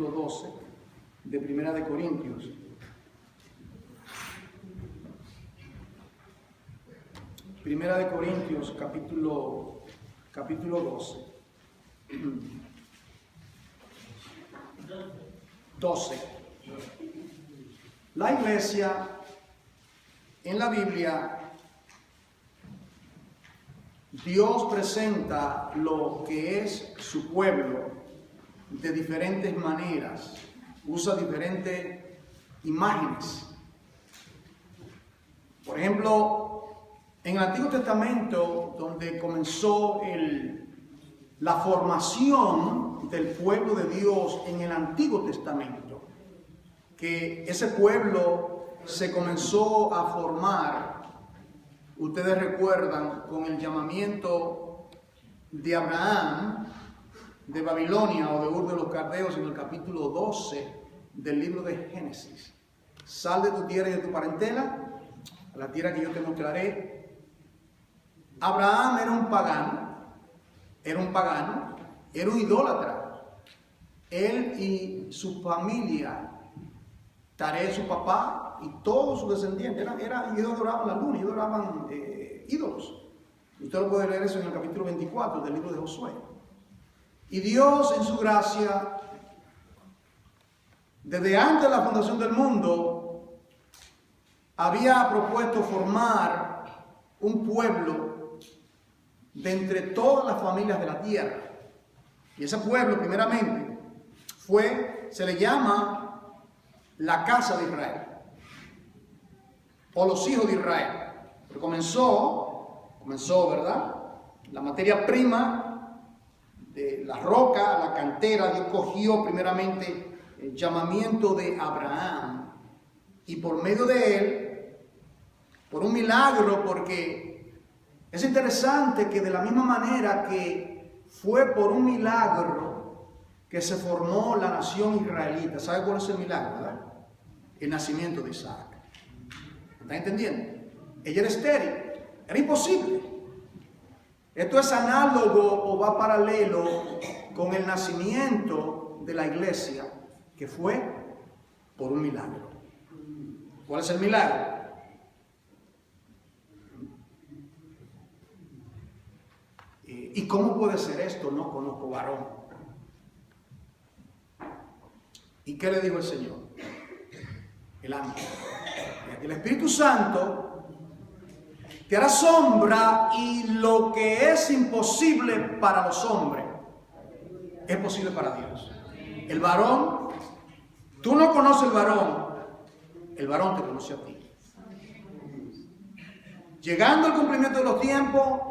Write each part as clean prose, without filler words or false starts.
capítulo 12 de Primera de Corintios. Primera de Corintios, capítulo 12. 12. La iglesia en la Biblia, Dios presenta lo que es su pueblo de diferentes maneras, usa diferentes imágenes. Por ejemplo, en el Antiguo Testamento, donde comenzó la formación del pueblo de Dios en el Antiguo Testamento, que ese pueblo se comenzó a formar, ustedes recuerdan, con el llamamiento de Abraham de Babilonia o de Ur de los Caldeos en el capítulo 12 del libro de Génesis. Sal de tu tierra y de tu parentela a la tierra que yo te mostraré. Abraham era un pagano, era un idólatra. Él y su familia, Taré, su papá, y todos sus descendientes, ellos adoraban la luna, ellos adoraban ídolos. Usted lo puede leer eso en el capítulo 24 del libro de Josué. Y Dios, en su gracia, desde antes de la fundación del mundo, había propuesto formar un pueblo de entre todas las familias de la tierra. Y ese pueblo, primeramente, se le llama la casa de Israel, o los hijos de Israel. Pero comenzó, ¿verdad? La materia prima de la roca, la cantera, Dios cogió primeramente el llamamiento de Abraham, y por medio de él, por un milagro, porque es interesante que de la misma manera que fue por un milagro que se formó la nación israelita. ¿Sabe cuál es el milagro, verdad? El nacimiento de Isaac. ¿Están entendiendo? Ella era estéril, era imposible. Esto es análogo o va paralelo con el nacimiento de la iglesia, que fue por un milagro. ¿Cuál es el milagro? ¿Y cómo puede ser esto? No conozco varón. ¿Y qué le dijo el Señor? El ángel. El Espíritu Santo te hará sombra, y lo que es imposible para los hombres es posible para Dios. El varón, tú no conoces el varón te conoce a ti. Llegando al cumplimiento de los tiempos,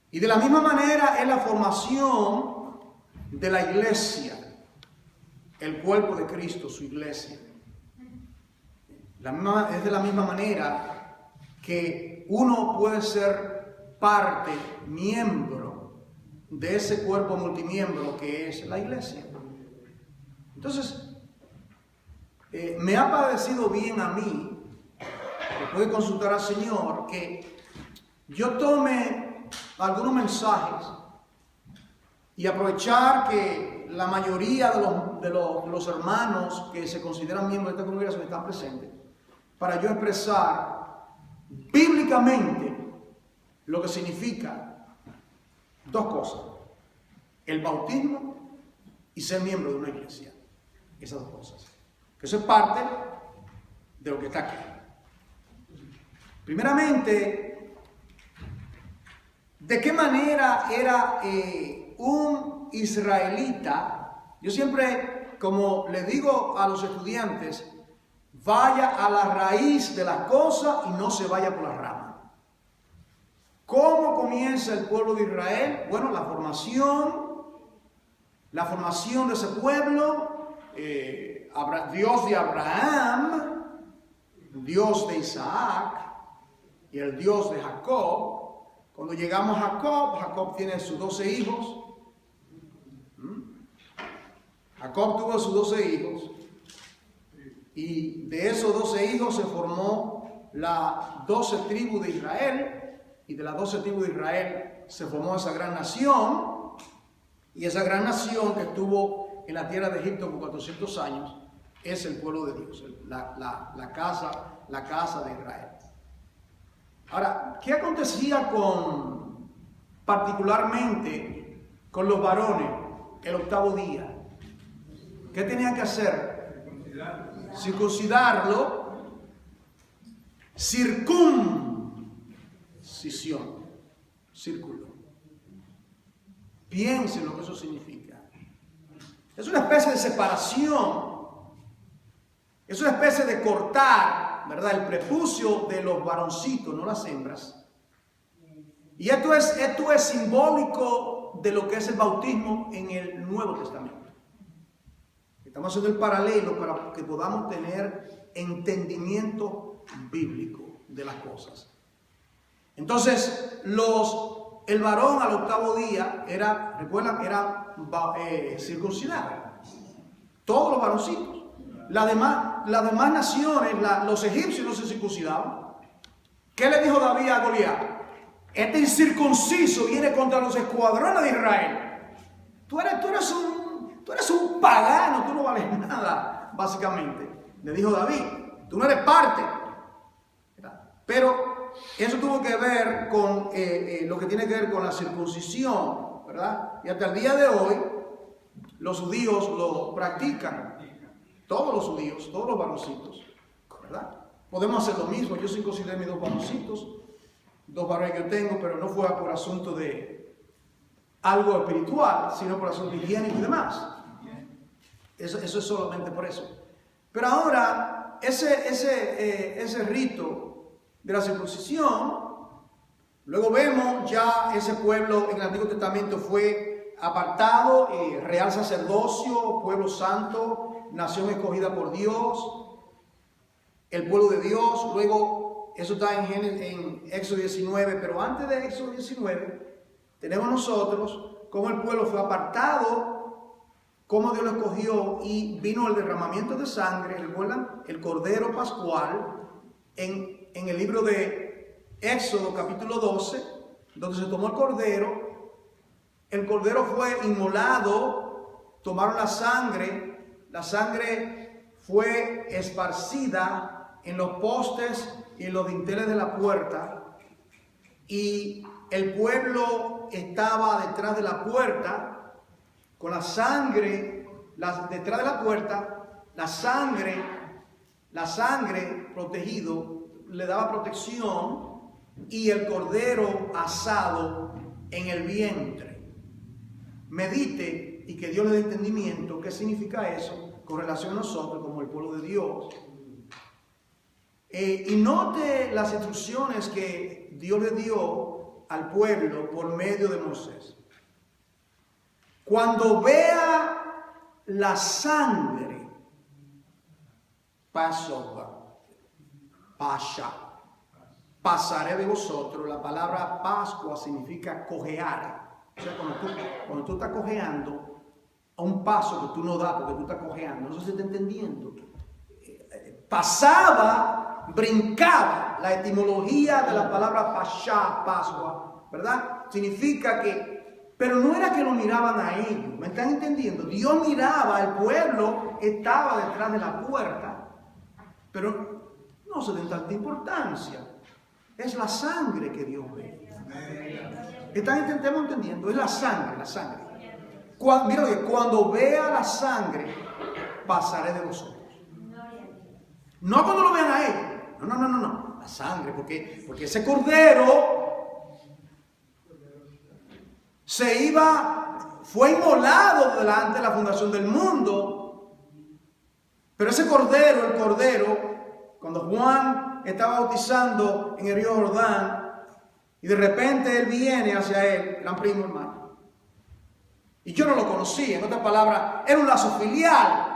y de la misma manera es la formación de la iglesia, el cuerpo de Cristo, su iglesia. Es de la misma manera que uno puede ser parte, miembro de ese cuerpo multimiembro que es la iglesia. Entonces, me ha parecido bien a mí, que puede consultar al Señor, que yo tome algunos mensajes y aprovechar que la mayoría de los hermanos que se consideran miembros de esta congregación están presentes, para yo expresar bíblicamente lo que significa dos cosas: el bautismo y ser miembro de una iglesia. Esas dos cosas, que eso es parte de lo que está aquí. Primeramente, ¿de qué manera era un israelita? Yo siempre, como le digo a los estudiantes, vaya a la raíz de las cosas y no se vaya por la rama. ¿Cómo comienza el pueblo de Israel? Bueno, la formación de ese pueblo, Dios de Abraham, Dios de Isaac y el Dios de Jacob. Cuando llegamos a Jacob tiene sus 12 hijos. Jacob tuvo sus 12 hijos. Y de esos 12 hijos se formó las 12 tribus de Israel. Y de las 12 tribus de Israel se formó esa gran nación. Y esa gran nación que estuvo en la tierra de Egipto por 400 años, es el pueblo de Dios, la casa de Israel. Ahora, ¿qué acontecía particularmente con los varones el octavo día? ¿Qué tenían que hacer? Circuncidarlo. Circuncisión. Círculo. Piensen lo que eso significa. Es una especie de separación. Es una especie de cortar, ¿verdad?, el prepucio de los varoncitos, no las hembras. Y esto es simbólico de lo que es el bautismo en el Nuevo Testamento. Estamos haciendo el paralelo para que podamos tener entendimiento bíblico de las cosas. Entonces, el varón al octavo día era, recuerdan, era circuncidado. Todos los varoncitos. Las demás naciones, los egipcios no se circuncidaban. ¿Qué le dijo David a Goliat? Este incircunciso viene contra los escuadrones de Israel. Tú eres un pagano, tú no vales nada, básicamente. Le dijo David, tú no eres parte. Pero eso tuvo que ver con lo que tiene que ver con la circuncisión, ¿verdad? Y hasta el día de hoy, los judíos lo practican. Todos los judíos, todos los varoncitos, ¿verdad? Podemos hacer lo mismo. Yo circuncidé mis 2 varoncitos, 2 varones que yo tengo, pero no fue por asunto de algo espiritual, sino por asunto higiénico y demás. Eso es solamente por eso. Pero ahora, ese rito de la circuncisión, luego vemos ya ese pueblo en el Antiguo Testamento fue apartado, real sacerdocio, pueblo santo, nación escogida por Dios, el pueblo de Dios. Luego, eso está en Éxodo 19, pero antes de Éxodo 19, tenemos nosotros cómo el pueblo fue apartado, cómo Dios lo escogió y vino el derramamiento de sangre, ¿recuerdan? El Cordero Pascual, en el libro de Éxodo capítulo 12, donde se tomó el Cordero fue inmolado, tomaron la sangre fue esparcida en los postes y en los dinteles de la puerta, y el pueblo estaba detrás de la puerta con la sangre, detrás de la puerta, la sangre protegido le daba protección, y el cordero asado en el vientre. Medite y que Dios le dé entendimiento qué significa eso con relación a nosotros como el pueblo de Dios. Y note las instrucciones que Dios le dio al pueblo por medio de Moisés. Cuando vea la sangre, pasaré de vosotros. La palabra Pascua significa cojear. O sea, cuando tú estás cojeando a un paso que tú no das porque tú estás cojeando, no sé si está entendiendo. Pasaba, brincaba. La etimología de la palabra Pascua, ¿verdad? Significa que, pero no era que lo miraban a ellos, ¿me están entendiendo? Dios miraba, el pueblo estaba detrás de la puerta, pero no se den tanta importancia. Es la sangre que Dios ve. ¿Estamos entendiendo? Es la sangre. Mira que cuando vea la sangre, pasaré de vosotros. No cuando lo vean a ellos. No. La sangre, porque ese cordero fue inmolado delante de la fundación del mundo. Pero ese cordero, el cordero, cuando Juan estaba bautizando en el río Jordán, y de repente él viene hacia él, gran primo hermano. Y yo no lo conocía, en otras palabras, era un lazo filial.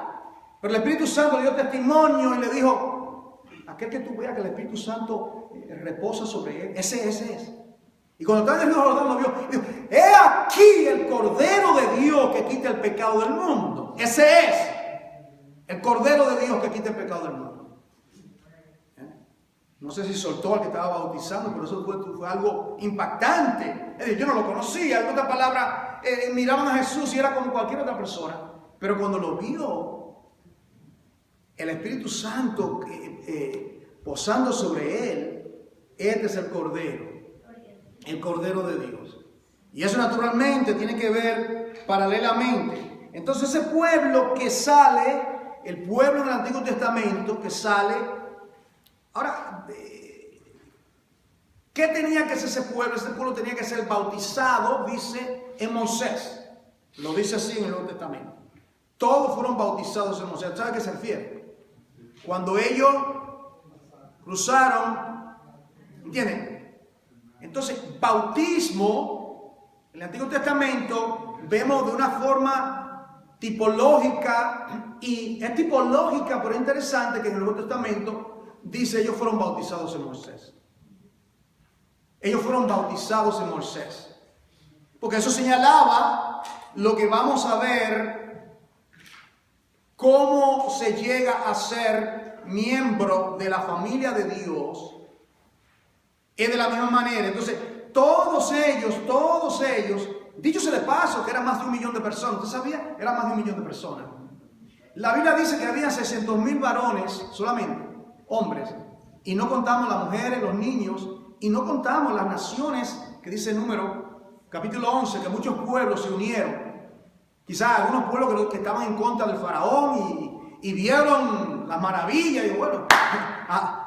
Pero el Espíritu Santo le dio testimonio y le dijo, aquel que tú veas que el Espíritu Santo reposa sobre él, ese es. Y cuando estaba en el río Jordán lo vio, y dijo, he aquí el Cordero de Dios que quita el pecado del mundo. Ese es el Cordero de Dios que quita el pecado del mundo. No sé si soltó al que estaba bautizando, pero eso fue algo impactante. Yo no lo conocía. En otras palabras, miraban a Jesús y era como cualquier otra persona. Pero cuando lo vio, el Espíritu Santo posando sobre él, este es el Cordero de Dios. Y eso naturalmente tiene que ver paralelamente. Entonces ese pueblo que sale, el pueblo del Antiguo Testamento que sale, ahora, ¿qué tenía que ser ese pueblo? Ese pueblo tenía que ser bautizado, dice, en Moisés. Lo dice así en el Nuevo Testamento. Todos fueron bautizados en Moisés. ¿Sabe a qué se refiere? Cuando ellos cruzaron, ¿entienden? Entonces, bautismo, en el Antiguo Testamento, vemos de una forma tipológica, y es tipológica, pero interesante que en el Nuevo Testamento dice ellos fueron bautizados en Moisés. Ellos fueron bautizados en Moisés. Porque eso señalaba lo que vamos a ver, cómo se llega a ser miembro de la familia de Dios. Es de la misma manera. Entonces, todos ellos, dicho sea de paso, que eran más de 1 millón de personas. ¿Usted sabía? Eran más de 1 millón de personas. La Biblia dice que había 600,000 varones solamente, hombres. Y no contamos las mujeres, los niños, y no contamos las naciones, que dice el número, capítulo 11, que muchos pueblos se unieron. Quizás algunos pueblos que estaban en contra del faraón y vieron las maravillas. Y bueno,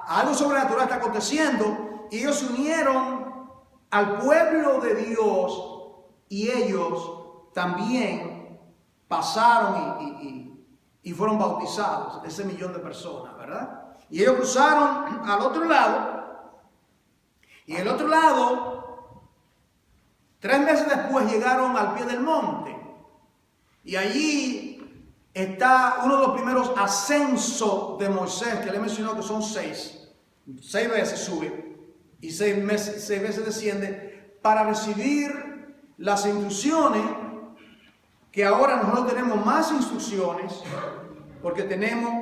algo sobrenatural está aconteciendo. Y ellos se unieron al pueblo de Dios y ellos también pasaron y fueron bautizados, ese 1 millón de personas, ¿verdad? Y ellos cruzaron al otro lado, y el otro lado, 3 meses después llegaron al pie del monte, y allí está uno de los primeros ascensos de Moisés, que le mencionó que son 6 veces sube, y 6 veces desciende, para recibir las instrucciones, que ahora nosotros tenemos más instrucciones, porque tenemos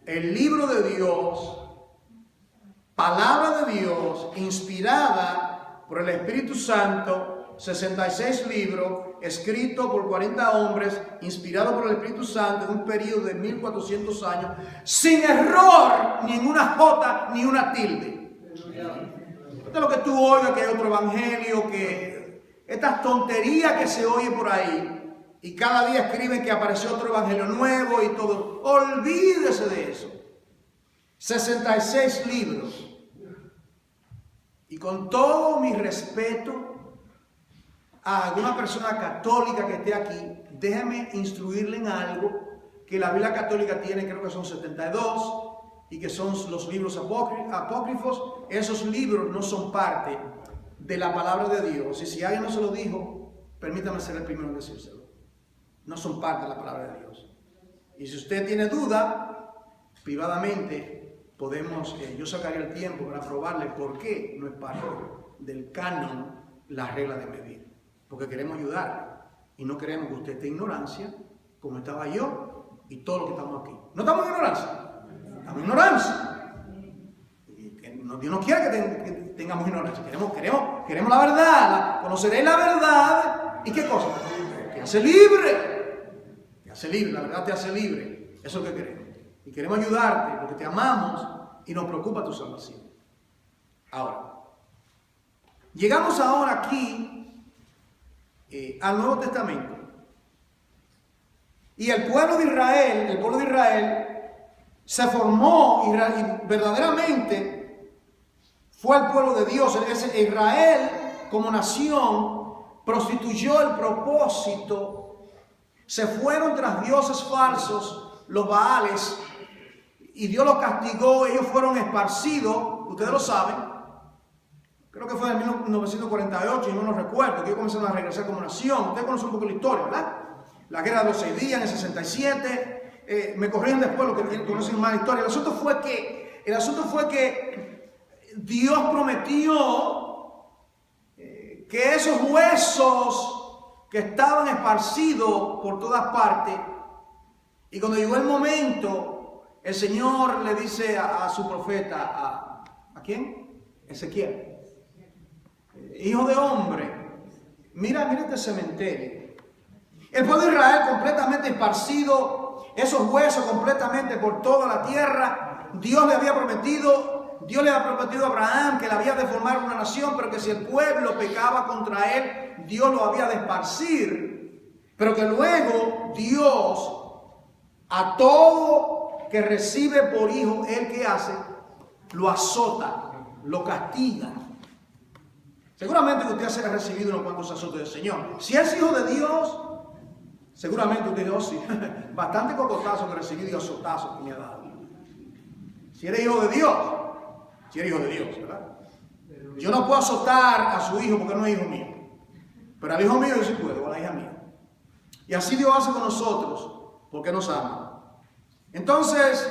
el libro de Dios, palabra de Dios, inspirada por el Espíritu Santo, 66 libros, escrito por 40 hombres, inspirado por el Espíritu Santo en un periodo de 1400 años, sin error, ni en una jota, ni una tilde. Esto es lo que tú oyes, que hay otro evangelio, que estas tonterías que se oyen por ahí, y cada día escriben que apareció otro evangelio nuevo y todo. Olvídese de eso. 66 libros. Y con todo mi respeto a alguna persona católica que esté aquí, déjeme instruirle en algo que la Biblia católica tiene, creo que son 72, y que son los libros apócrifos. Esos libros no son parte de la palabra de Dios. Y si alguien no se lo dijo, permítame ser el primero en decírselo. No son parte de la palabra de Dios. Y si usted tiene duda, privadamente podemos, yo sacaré el tiempo para probarle por qué no es parte del canon la regla de medir. Porque queremos ayudarle y no queremos que usted esté en ignorancia, como estaba yo y todos los que estamos aquí. No estamos en ignorancia, estamos en ignorancia. Y que Dios no quiere que tengamos ignorancia. Queremos la verdad. Conoceréis la verdad. ¿Y qué cosa? Te hace libre. Te hace libre. La verdad te hace libre. Eso es lo que queremos. Y queremos ayudarte porque te amamos y nos preocupa tu salvación. Ahora, llegamos ahora aquí al Nuevo Testamento. Y el pueblo de Israel, se formó y verdaderamente fue el pueblo de Dios. Israel como nación prostituyó el propósito, se fueron tras dioses falsos, los Baales, y Dios los castigó. Ellos fueron esparcidos, ustedes lo saben, creo que fue en 1948, y no lo recuerdo, que ellos comenzaron a regresar como nación. Ustedes conocen un poco la historia, ¿verdad? La guerra de los 6 días en el 67, me corrigen después los que conocen más la historia. El asunto fue que Dios prometió que esos huesos que estaban esparcidos por todas partes, y cuando llegó el momento, el Señor le dice a su profeta, ¿a quién? Ezequiel, hijo de hombre, mira este cementerio. El pueblo de Israel completamente esparcido, esos huesos completamente por toda la tierra. Dios le había prometido a Abraham que le había de formar una nación, pero que si el pueblo pecaba contra él, Dios lo había de esparcir. Pero que luego Dios, a todo que recibe por hijo, ¿él qué hace? Lo azota, lo castiga. Seguramente que usted ha recibido unos cuantos azotes del Señor. Si es hijo de Dios, seguramente usted dice, oh sí, bastante cocotazos que he recibido y azotazos que me ha dado. Si eres hijo de Dios, ¿verdad? Yo no puedo azotar a su hijo porque no es hijo mío. Pero al hijo mío yo sí puedo, o a la hija mía. Y así Dios hace con nosotros, porque nos ama. Entonces,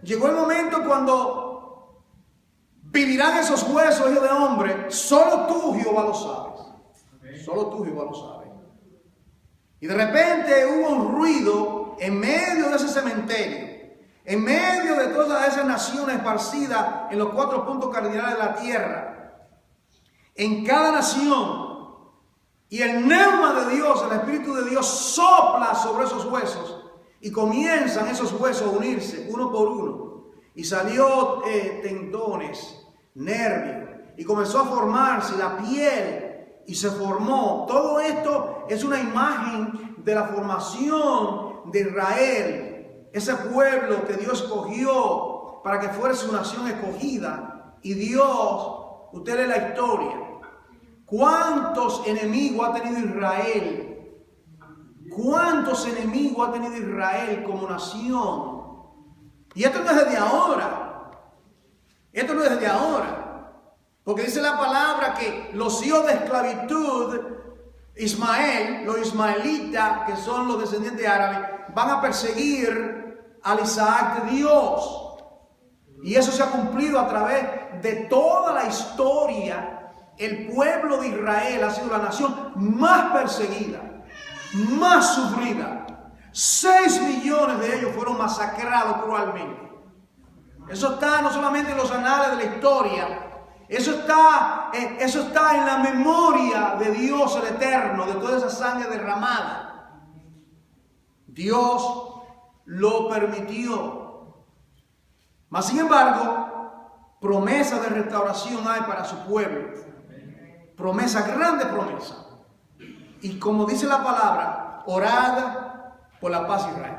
llegó el momento cuando vivirán esos huesos, hijo de hombre. Solo tú, Jehová, lo sabes. Solo tú, Jehová, lo sabes. Y de repente hubo un ruido en medio de ese cementerio, en medio de todas esas naciones esparcidas en los 4 puntos cardinales de la tierra. En cada nación. Y el neuma de Dios, el Espíritu de Dios, sopla sobre esos huesos. Y comienzan esos huesos a unirse uno por uno. Y salió tendones, nervios. Y comenzó a formarse la piel. Y se formó. Todo esto es una imagen de la formación de Israel. Ese pueblo que Dios escogió para que fuera su nación escogida. Y Dios, usted lee la historia. ¿Cuántos enemigos ha tenido Israel? ¿Cuántos enemigos ha tenido Israel como nación? Y esto no es desde ahora. Esto no es desde ahora. Porque dice la palabra que los hijos de esclavitud, Ismael, los ismaelitas, que son los descendientes árabes, van a perseguir al Isaac de Dios. Y eso se ha cumplido a través de toda la historia. El pueblo de Israel ha sido la nación más perseguida, más sufrida. 6 millones de ellos fueron masacrados cruelmente. Eso está no solamente en los anales de la historia, eso está en la memoria de Dios el Eterno, de toda esa sangre derramada. Dios lo permitió. Mas sin embargo, promesa de restauración hay para su pueblo. Promesa, grande promesa. Y como dice la palabra, orad por la paz de Israel.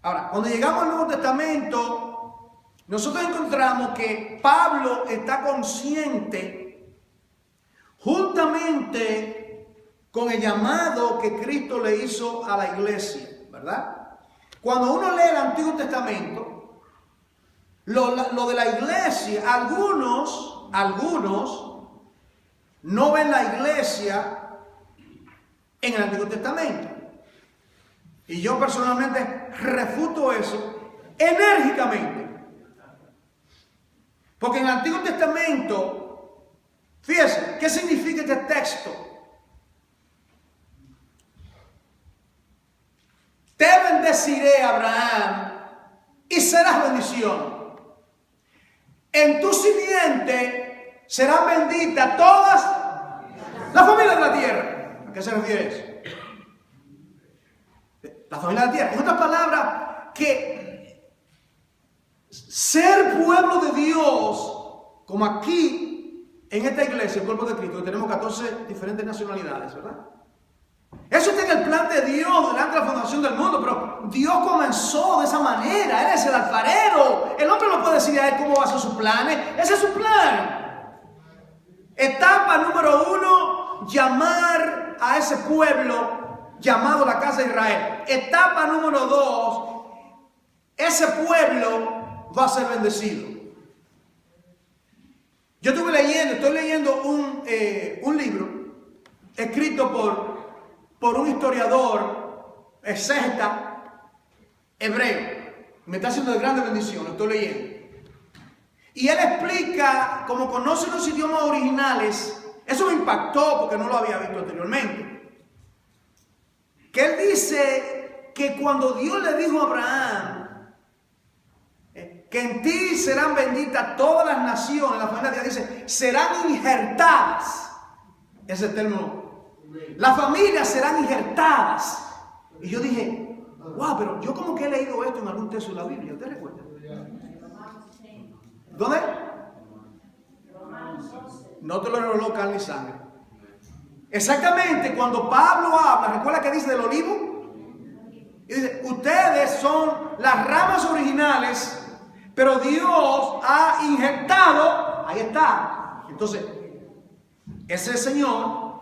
Ahora, cuando llegamos al Nuevo Testamento, nosotros encontramos que Pablo está consciente, juntamente con el llamado que Cristo le hizo a la iglesia, ¿verdad? Cuando uno lee el Antiguo Testamento, lo de la iglesia, algunos no ven la iglesia en el Antiguo Testamento. Y yo personalmente refuto eso enérgicamente. Porque en el Antiguo Testamento, fíjense, ¿qué significa este texto? Te bendeciré, Abraham, y serás bendición. En tu simiente serán benditas todas las familias de la tierra. ¿A qué se refiere eso? La familia de la tierra. En otras palabras, que ser pueblo de Dios, como aquí en esta iglesia, el cuerpo de Cristo, que tenemos 14 diferentes nacionalidades, ¿verdad? Eso está en el plan de Dios delante de la fundación del mundo, pero Dios comenzó de esa manera. Él es el alfarero. El hombre no puede decir a él cómo va a ser su plan. Ese es su plan. Etapa número 1, llamar a ese pueblo llamado la casa de Israel. Etapa número 2, ese pueblo va a ser bendecido. Yo estoy leyendo un libro escrito por un historiador exégeta hebreo. Me está haciendo de grande bendición, lo estoy leyendo. Y él explica, como conoce los idiomas originales, eso me impactó porque no lo había visto anteriormente. Que él dice que cuando Dios le dijo a Abraham que en ti serán benditas todas las naciones, la familia de Dios dice, serán injertadas. Ese término Las familias serán injertadas. Y yo dije, wow, pero yo como que he leído esto en algún texto de la Biblia. ¿Usted recuerda? ¿Dónde? No te lo reveló carne y sangre. Exactamente, cuando Pablo habla, ¿recuerda que dice del olivo? Y dice, ustedes son las ramas originales, pero Dios ha injertado, ahí está. Entonces, ese Señor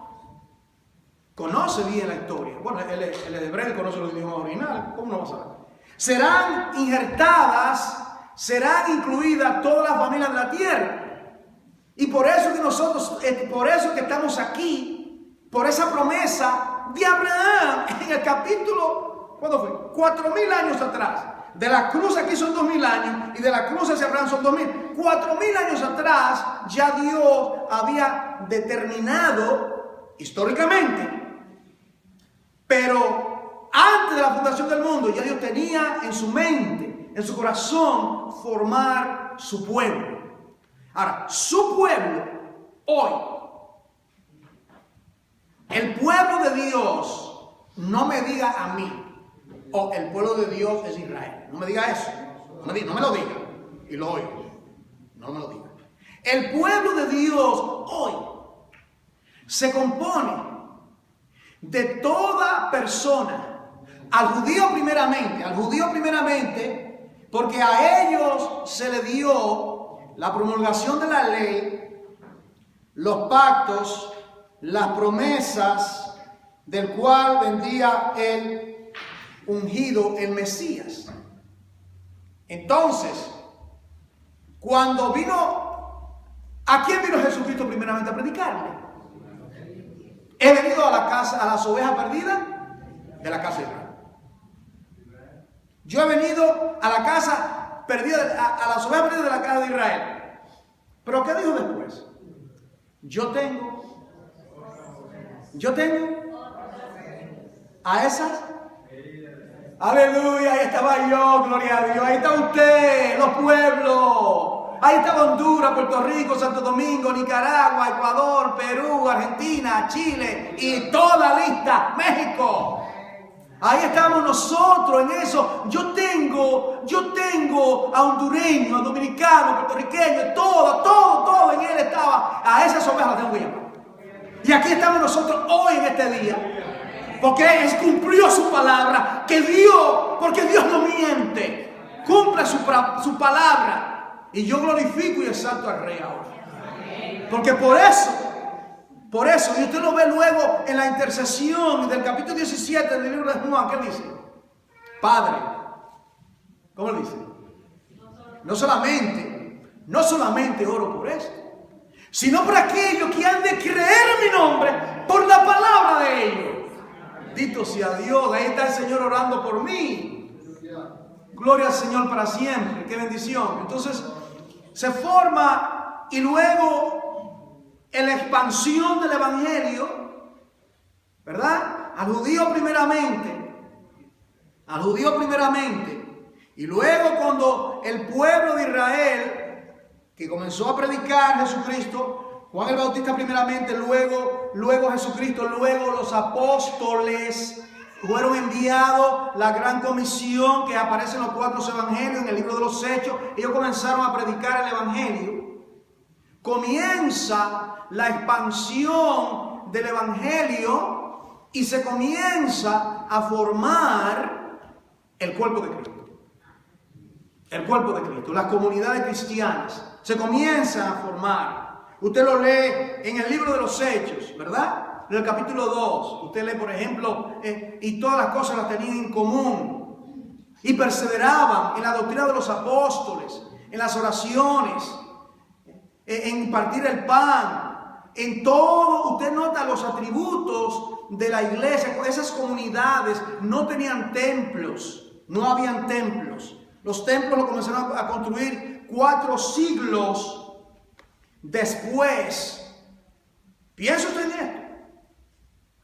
conoce bien la historia. Bueno, él es hebreo, conoce los idiomas originales. ¿Cómo no va a saber? Serán injertadas, serán incluidas todas las familias de la tierra. Y por eso que nosotros, por eso que estamos aquí, por esa promesa de Abraham en el capítulo, ¿cuándo fue? 4000 años atrás. De la cruz aquí son 2000 años y de la cruz hacia Abraham son 2000. 4000 años atrás ya Dios había determinado históricamente. Pero antes de la fundación del mundo ya Dios tenía en su mente, en su corazón, formar su pueblo. Ahora, su pueblo hoy, el pueblo de Dios, no me diga a mí, o el pueblo de Dios es Israel. No me diga eso. No me lo diga. Y lo oigo. No me lo diga. El pueblo de Dios hoy se compone de toda persona. Al judío primeramente, porque a ellos se le dio la promulgación de la ley, los pactos, las promesas, del cual vendría el ungido, el Mesías. Entonces, cuando vino, ¿a quién vino Jesucristo primeramente a predicarle? He venido a la casa, a las ovejas perdidas de la casa de Israel. Yo he venido a la casa perdida, a las ovejas perdidas de la casa de Israel. Pero ¿qué dijo después? Yo tengo a esas. Aleluya, ahí estaba yo, gloria a Dios. Ahí está usted, los pueblos. Ahí está Honduras, Puerto Rico, Santo Domingo, Nicaragua, Ecuador, Perú, Argentina, Chile y toda la lista, México. Ahí estamos nosotros en eso. Yo tengo a hondureño, a dominicano, puertorriqueño, todo en él estaba. A esas ovejas las tengo que llamar. Y aquí estamos nosotros hoy en este día. Porque Él cumplió su palabra, porque Dios no miente. Cumple su palabra. Y yo glorifico y exalto al Rey ahora. Porque por eso, y usted lo ve luego en la intercesión del capítulo 17 del libro de Juan, ¿qué dice? Padre, ¿cómo le dice? No solamente oro por esto, sino por aquellos que han de creer en mi nombre por la palabra de ellos. Bendito sea Dios, ahí está el Señor orando por mí. Gloria al Señor para siempre, qué bendición. Entonces se forma y luego en la expansión del Evangelio, ¿verdad? Al judío primeramente, y luego cuando el pueblo de Israel, que comenzó a predicar Jesucristo, Juan el Bautista primeramente, luego Jesucristo, luego los apóstoles fueron enviados, la gran comisión que aparece en los 4 evangelios, en el libro de los Hechos. Ellos comenzaron a predicar el evangelio. Comienza la expansión del evangelio y se comienza a formar el cuerpo de Cristo. El cuerpo de Cristo, las comunidades cristianas se comienzan a formar. Usted lo lee en el libro de los Hechos, ¿verdad? En el capítulo 2, usted lee, por ejemplo, y todas las cosas las tenían en común. Y perseveraban en la doctrina de los apóstoles, en las oraciones, en partir el pan, en todo. Usted nota los atributos de la iglesia. Esas comunidades no tenían templos, no habían templos. Los templos los comenzaron a construir 4 siglos después. Piensa usted en esto.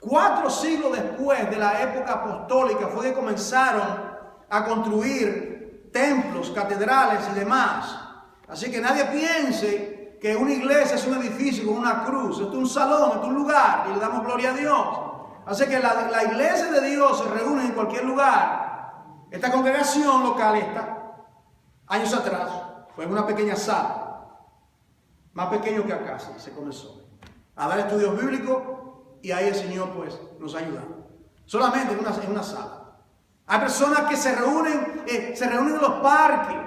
4 siglos después de la época apostólica fue que comenzaron a construir templos, catedrales y demás. Así que nadie piense que una iglesia es un edificio con una cruz, esto es un salón, esto es un lugar y le damos gloria a Dios. Así que la iglesia de Dios se reúne en cualquier lugar. Esta congregación local, años atrás, fue en una pequeña sala, más pequeño que acá, se comenzó a dar estudios bíblicos y ahí el Señor pues nos ayuda. Solamente en una sala. Hay personas que se reúnen en los parques.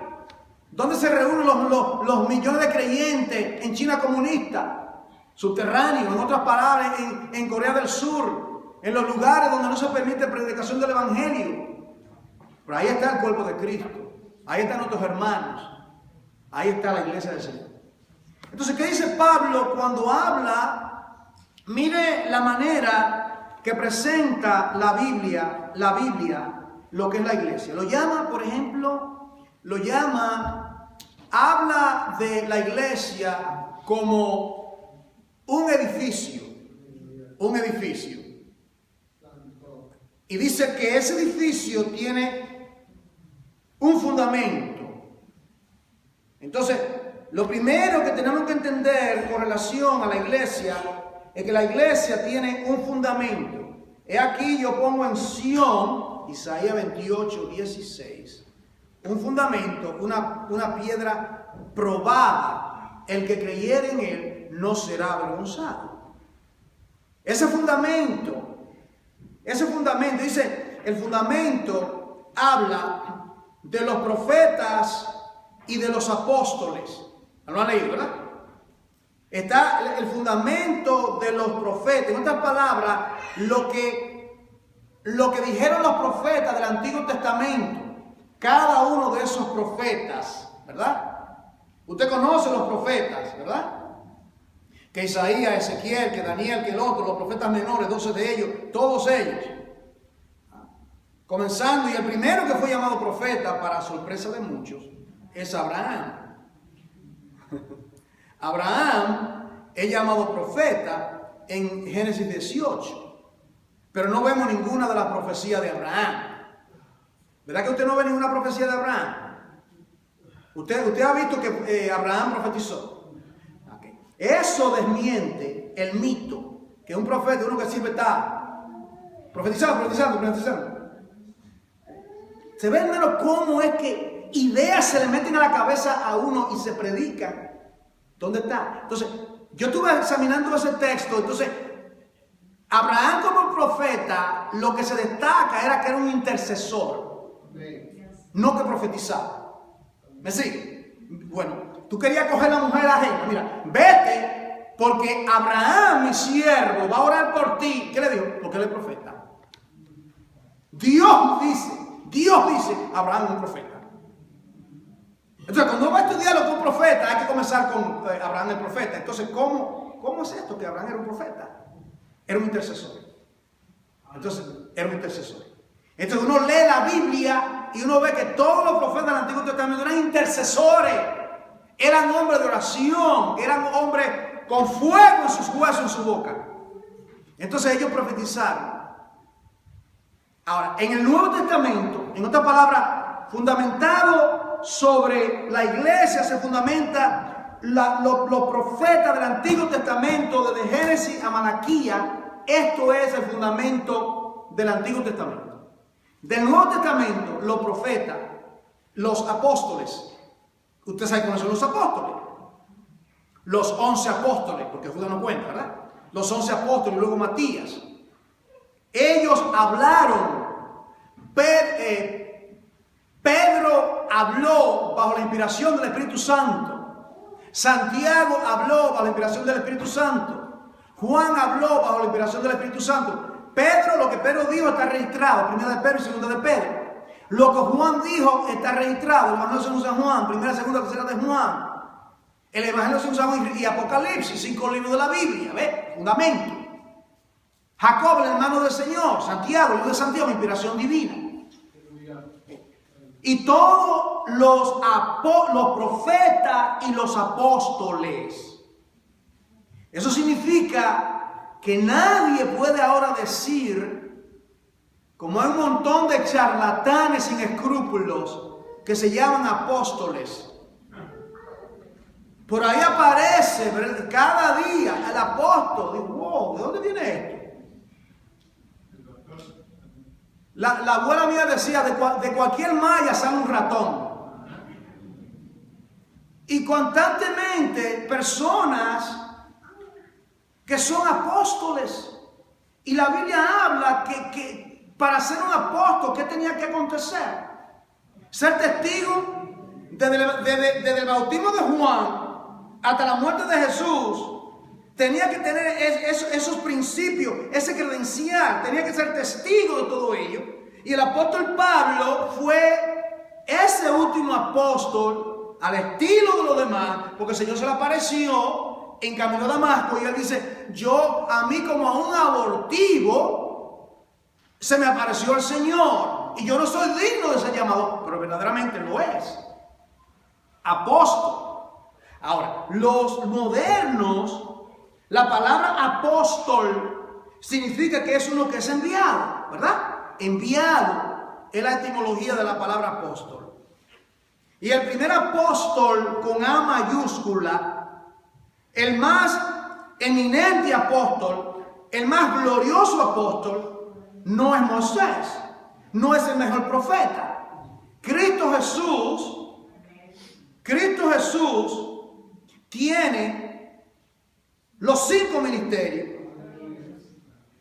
¿Dónde se reúnen los millones de creyentes? En China comunista, subterráneo, en otras palabras, en Corea del Sur, en los lugares donde no se permite predicación del Evangelio. Pero ahí está el cuerpo de Cristo, ahí están nuestros hermanos, ahí está la iglesia del Señor. Entonces, ¿qué dice Pablo cuando habla? Mire la manera que presenta la Biblia, lo que es la iglesia. Lo llama, por ejemplo, habla de la iglesia como un edificio. Y dice que ese edificio tiene un fundamento. Entonces, lo primero que tenemos que entender con relación a la iglesia es que la iglesia tiene un fundamento. He aquí yo pongo en Sión, Isaías 28, 16, un fundamento, una piedra probada. El que creyere en él no será avergonzado. Ese fundamento, dice, el fundamento habla de los profetas y de los apóstoles. ¿Lo han leído, verdad? Está el fundamento de los profetas. En otras palabras, lo que dijeron los profetas del Antiguo Testamento. Cada uno de esos profetas, ¿verdad? Usted conoce los profetas, ¿verdad? Que Isaías, Ezequiel, que Daniel, que el otro, los profetas menores, 12 de ellos, todos ellos. Comenzando, y el primero que fue llamado profeta, para sorpresa de muchos, es Abraham. Abraham es llamado profeta en Génesis 18, pero no vemos ninguna de las profecías de Abraham. ¿Verdad que usted no ve ninguna profecía de Abraham? Usted ha visto que Abraham profetizó. Okay. Eso desmiente el mito que un profeta, uno que siempre está profetizando. Se ve, hermano, cómo es que ideas se le meten a la cabeza a uno y se predican. ¿Dónde está? Entonces, yo estuve examinando ese texto. Entonces, Abraham como profeta, lo que se destaca era que era un intercesor, no que profetizaba. ¿Me sigue? Bueno, tú querías coger a la mujer ajena. Mira, vete, porque Abraham, mi siervo, va a orar por ti. ¿Qué le dijo? Porque él es profeta. Dios dice, Abraham es un profeta. Entonces, cuando uno va a estudiar lo que es un profeta, hay que comenzar con Abraham el profeta. Entonces, ¿cómo es esto que Abraham era un profeta? Era un intercesor. Entonces uno lee la Biblia y uno ve que todos los profetas del Antiguo Testamento eran intercesores. Eran hombres de oración. Eran hombres con fuego en sus huesos, en su boca. Entonces ellos profetizaron. Ahora, en el Nuevo Testamento, en otras palabras, fundamentado sobre la iglesia, se fundamenta los profetas del Antiguo Testamento, desde Génesis a Malaquía. Esto es el fundamento del Antiguo Testamento. Del Nuevo Testamento, los profetas, los apóstoles. Usted sabe cuáles son los apóstoles. Los 11 apóstoles, porque Judas no cuenta, ¿verdad? Los 11 apóstoles y luego Matías. Ellos hablaron. Pedro habló bajo la inspiración del Espíritu Santo. Santiago habló bajo la inspiración del Espíritu Santo. Juan habló bajo la inspiración del Espíritu Santo. Pedro, lo que Pedro dijo está registrado. Primera de Pedro y segunda de Pedro. Lo que Juan dijo está registrado. El Evangelio según San Juan, primera, segunda, tercera de Juan. El Evangelio según San Juan y Apocalipsis, 5 libros de la Biblia. ¿Ve? Fundamento. Jacob, el hermano del Señor. Santiago, el libro de Santiago, inspiración divina. Y todos los profetas y los apóstoles. Eso significa que nadie puede ahora decir, como hay un montón de charlatanes sin escrúpulos que se llaman apóstoles. Por ahí aparece cada día el apóstol. Digo, wow, ¿de dónde viene esto? La abuela mía decía, de cualquier malla sale un ratón. Y constantemente personas que son apóstoles. Y la Biblia habla que para ser un apóstol, ¿qué tenía que acontecer? Ser testigo desde el bautismo de Juan hasta la muerte de Jesús. Tenía que tener esos principios, ese credencial, tenía que ser testigo de todo ello. Y el apóstol Pablo fue ese último apóstol al estilo de los demás, porque el Señor se le apareció en camino a Damasco y él dice, a mí como a un abortivo se me apareció el Señor y yo no soy digno de ser llamado, pero verdaderamente lo es. Apóstol. Ahora, los modernos, la palabra apóstol significa que es uno que es enviado, ¿verdad? Enviado es la etimología de la palabra apóstol. Y el primer apóstol con A mayúscula, el más eminente apóstol, el más glorioso apóstol, no es Moisés, no es el mejor profeta. Cristo Jesús tiene los 5 ministerios.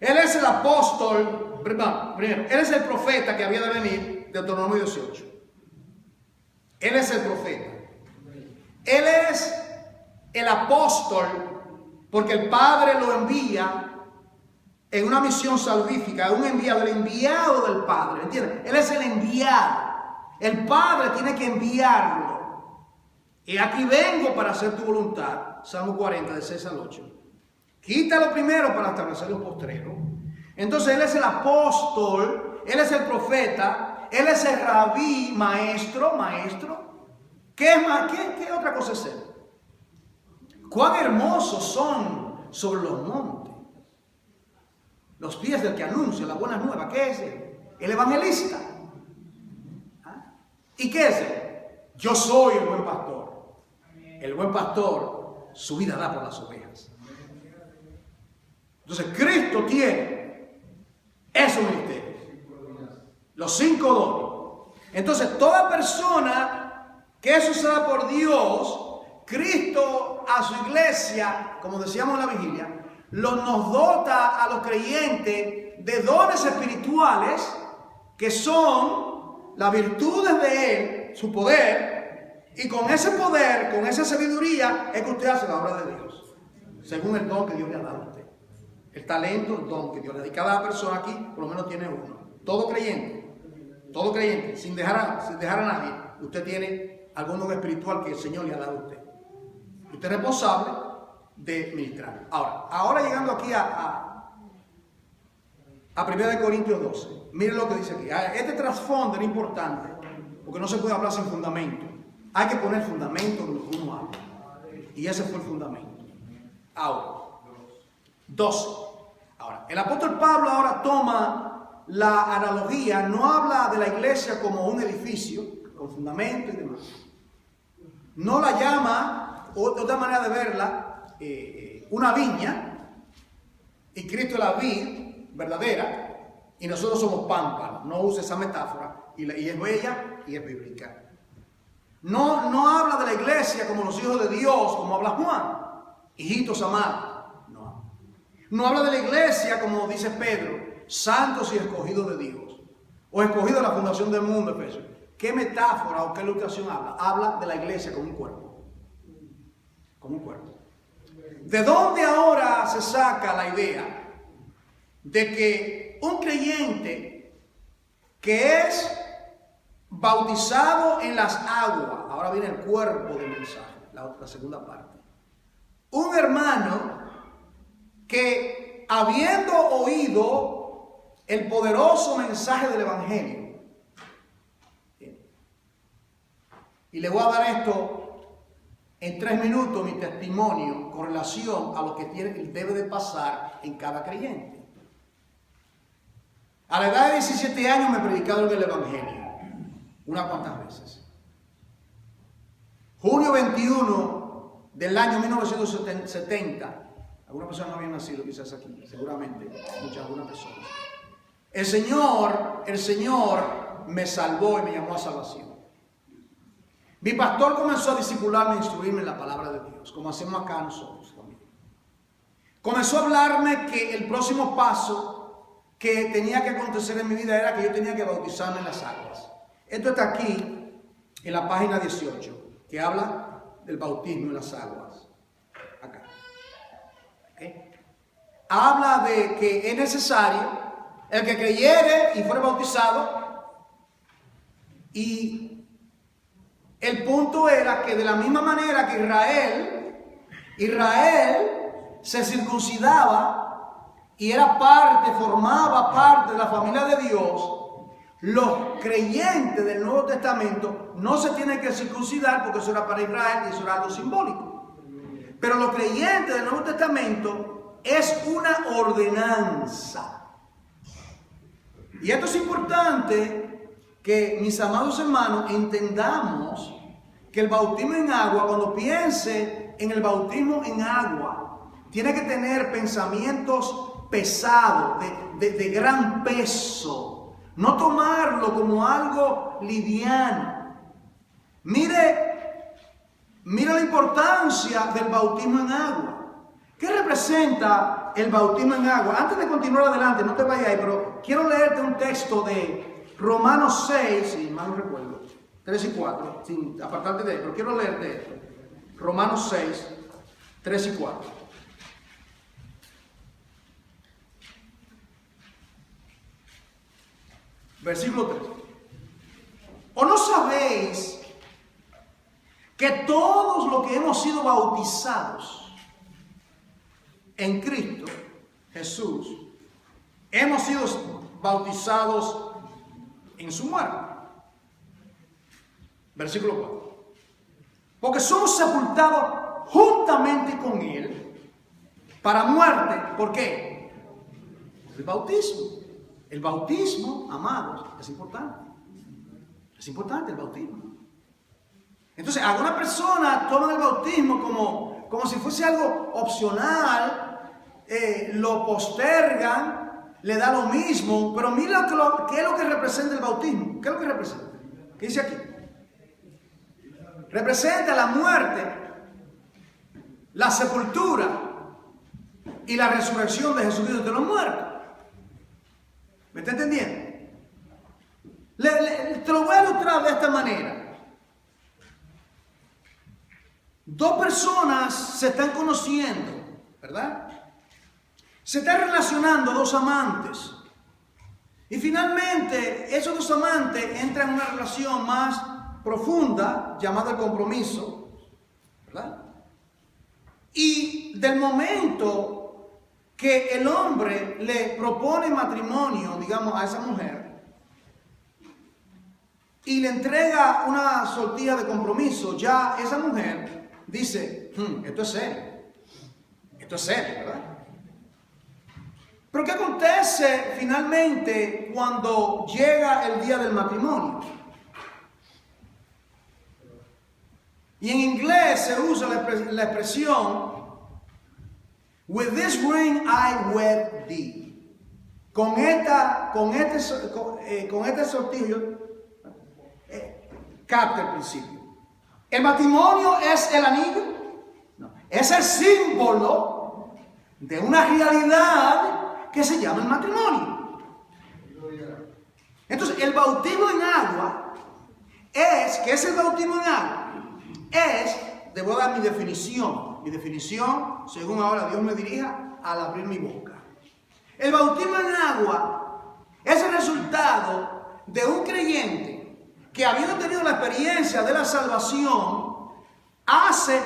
Él es el apóstol, primero, él es el profeta que había de venir, Deuteronomio 18. Él es el profeta. Él es el apóstol porque el Padre lo envía en una misión salvífica, un enviado, el enviado del Padre, ¿entiendes? Él es el enviado. El Padre tiene que enviarlo. Y aquí vengo para hacer tu voluntad, Salmo 40, de 6 al 8. Quítalo primero para establecer los postreros. Entonces Él es el apóstol, Él es el profeta, Él es el rabí, maestro. ¿Qué otra cosa es Él? Cuán hermosos son sobre los montes los pies del que anuncia la buena nueva. ¿Qué es Él? El evangelista. ¿Y qué es Él? Yo soy el buen pastor. El buen pastor su vida da por las ovejas. Entonces Cristo tiene esos ministerios, los 5 dones. Entonces toda persona que es usada por Dios, Cristo a su iglesia, como decíamos en la vigilia, nos dota a los creyentes de dones espirituales que son las virtudes de Él, su poder, y con ese poder, con esa sabiduría, es que usted hace la obra de Dios, según el don que Dios le ha dado a usted. El talento, el don que Dios le da. Y cada persona aquí por lo menos tiene uno. Todo creyente, sin dejar a nadie, usted tiene algún don espiritual que el Señor le ha dado a usted. Usted es responsable de ministrar. Ahora llegando aquí a 1 Corintios 12. Miren lo que dice aquí. Este trasfondo es importante, porque no se puede hablar sin fundamento. Hay que poner fundamento en lo que uno habla. Y ese fue el fundamento. Ahora, 12. Ahora, el apóstol Pablo ahora toma la analogía, no habla de la iglesia como un edificio con fundamento y demás. No la llama, otra manera de verla, una viña, y Cristo es la vid verdadera, y nosotros somos pámpanos. No usa esa metáfora, y es bella y es bíblica. No habla de la iglesia como los hijos de Dios, como habla Juan, hijitos amados. No habla de la iglesia como dice Pedro, santos y escogidos de Dios, o escogidos de la fundación del mundo, Efesios. ¿Qué metáfora o qué ilustración habla? Habla de la iglesia como un cuerpo. Como un cuerpo. ¿De dónde ahora se saca la idea de que un creyente que es bautizado en las aguas, ahora viene el cuerpo del mensaje, la segunda parte, un hermano que habiendo oído el poderoso mensaje del Evangelio, y le voy a dar esto en 3 minutos, mi testimonio con relación a lo que debe de pasar en cada creyente. A la edad de 17 años me predicaron el Evangelio unas cuantas veces. Junio 21 del año 1970. Algunas personas no habían nacido quizás aquí, seguramente, algunas personas. El Señor me salvó y me llamó a salvación. Mi pastor comenzó a discipularme, a instruirme en la palabra de Dios, como hacemos acá nosotros también. Comenzó a hablarme que el próximo paso que tenía que acontecer en mi vida era que yo tenía que bautizarme en las aguas. Esto está aquí en la página 18, que habla del bautismo en las aguas. Acá. ¿Okay? Habla de que es necesario el que creyere y fuere bautizado, y el punto era que de la misma manera que Israel se circuncidaba y era formaba parte de la familia de Dios, los creyentes del Nuevo Testamento no se tienen que circuncidar porque eso era para Israel y eso era algo simbólico. Pero los creyentes del Nuevo Testamento es una ordenanza. Y esto es importante que, mis amados hermanos, entendamos que el bautismo en agua, cuando piense en el bautismo en agua, tiene que tener pensamientos pesados, de gran peso. No tomarlo como algo liviano. Mire la importancia del bautismo en agua. ¿Qué representa el bautismo en agua? Antes de continuar adelante, no te vayas ahí, pero quiero leerte un texto de Romanos 6, si mal no recuerdo, 3 y 4, sin apartarte de él, pero quiero leerte esto. Romanos 6, 3 y 4. Versículo 3. ¿O no sabéis que todos los que hemos sido bautizados en Cristo Jesús, hemos sido bautizados en su muerte? Versículo 4. Porque somos sepultados juntamente con Él para muerte. ¿Por qué? El bautismo. El bautismo, amados, es importante. Es importante el bautismo. Entonces, algunas personas toman el bautismo como si fuese algo opcional, lo postergan, le da lo mismo, pero mira qué es lo que representa el bautismo. ¿Qué es lo que representa? ¿Qué dice aquí? Representa la muerte, la sepultura y la resurrección de Jesucristo de los muertos. ¿Me está entendiendo? Te lo voy a ilustrar de esta manera. Dos personas se están conociendo, ¿verdad? Se están relacionando dos amantes. Y finalmente esos dos amantes entran en una relación más profunda llamada el compromiso, ¿verdad? Y del momento que el hombre le propone matrimonio, digamos, a esa mujer y le entrega una sortija de compromiso, ya esa mujer dice, esto es serio, ¿verdad? Pero ¿qué acontece finalmente cuando llega el día del matrimonio? Y en inglés se usa la expresión, with this ring I wed thee. Con este sortillo, capta el principio. ¿El matrimonio es el anillo? No. Es el símbolo de una realidad que se llama el matrimonio. Entonces, el bautismo en agua ¿qué es el bautismo en agua? Debo dar mi definición, según ahora Dios me dirija al abrir mi boca. El bautismo en agua es el resultado de un creyente que, habiendo tenido la experiencia de la salvación, hace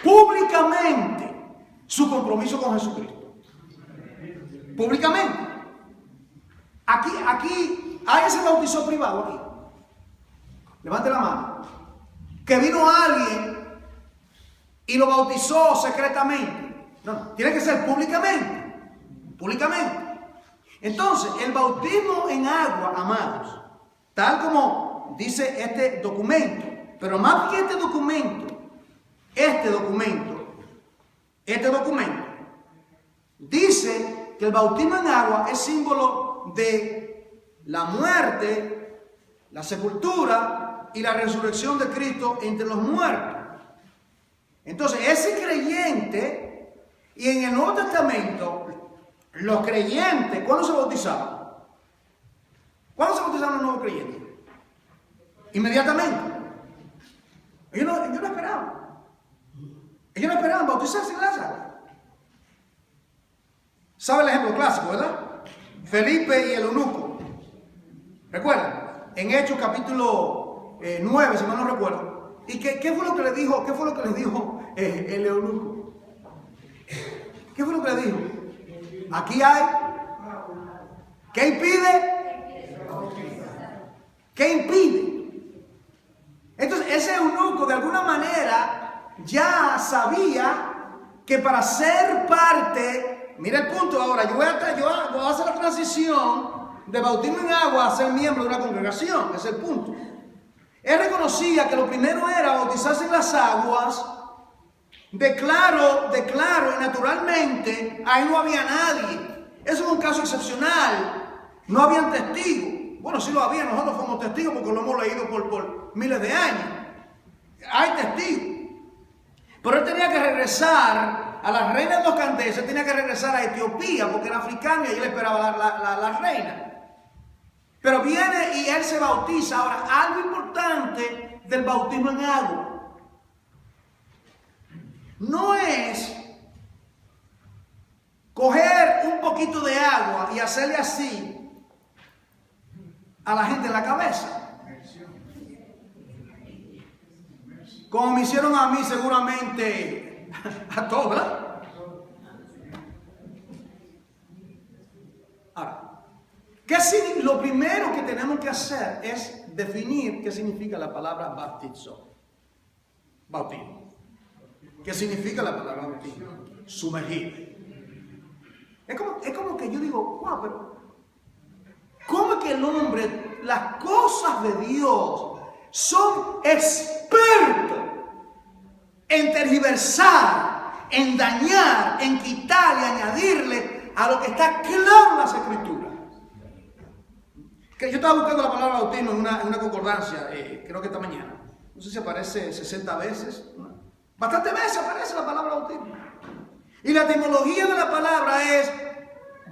públicamente su compromiso con Jesucristo. Públicamente. Aquí, ¿alguien se bautizó privado aquí? Levante la mano. Que vino alguien y lo bautizó secretamente. No, tiene que ser públicamente. Públicamente. Entonces, el bautismo en agua, amados, tal como dice este documento, pero más que este documento, este documento dice que el bautismo en agua es símbolo de la muerte, la sepultura y la resurrección de Cristo entre los muertos. Entonces, ese creyente, y en el Nuevo Testamento, los creyentes, ¿cuándo se bautizaban? ¿Cuándo se bautizaban los nuevos creyentes? Inmediatamente. Ellos no esperaban. Ellos no esperaban bautizarse en las aguas. ¿Sabe el ejemplo clásico, verdad? Felipe y el eunuco. ¿Recuerdan? En Hechos capítulo 9, si mal no recuerdo. ¿Y qué fue lo que le dijo? ¿Qué fue lo que les dijo el eunuco? ¿Qué fue lo que le dijo? Aquí hay. ¿Qué impide? ¿Qué impide? Entonces ese eunuco de alguna manera ya sabía que para ser parte, mira el punto ahora, yo voy a hacer la transición de bautismo en agua a ser miembro de una congregación, ese es el punto. Él reconocía que lo primero era bautizarse en las aguas, declaro, y naturalmente ahí no había nadie. Eso es un caso excepcional, no habían testigos. Bueno, sí lo había, nosotros fuimos testigos porque lo hemos leído por miles de años. Hay testigos. Pero él tenía que regresar a la reina de los candeces, tenía que regresar a Etiopía porque era africano y ahí le esperaba la reina. Pero viene y él se bautiza. Ahora, algo importante del bautismo en agua no es coger un poquito de agua y hacerle así a la gente en la cabeza. Como me hicieron a mí, seguramente a todos, ¿verdad? Ahora, lo primero que tenemos que hacer es definir qué significa la palabra bautizo. Bautismo. ¿Qué significa la palabra bautismo? Sumergir. Es como que yo digo, wow, pero ¿cómo es que el hombre, las cosas de Dios, son expertos en tergiversar, en dañar, en quitar y añadirle a lo que está claro en las Escrituras? Que yo estaba buscando la palabra bautismo en una concordancia, creo que esta mañana. No sé si aparece 60 veces. Bastantes veces aparece la palabra bautismo. Y la etimología de la palabra es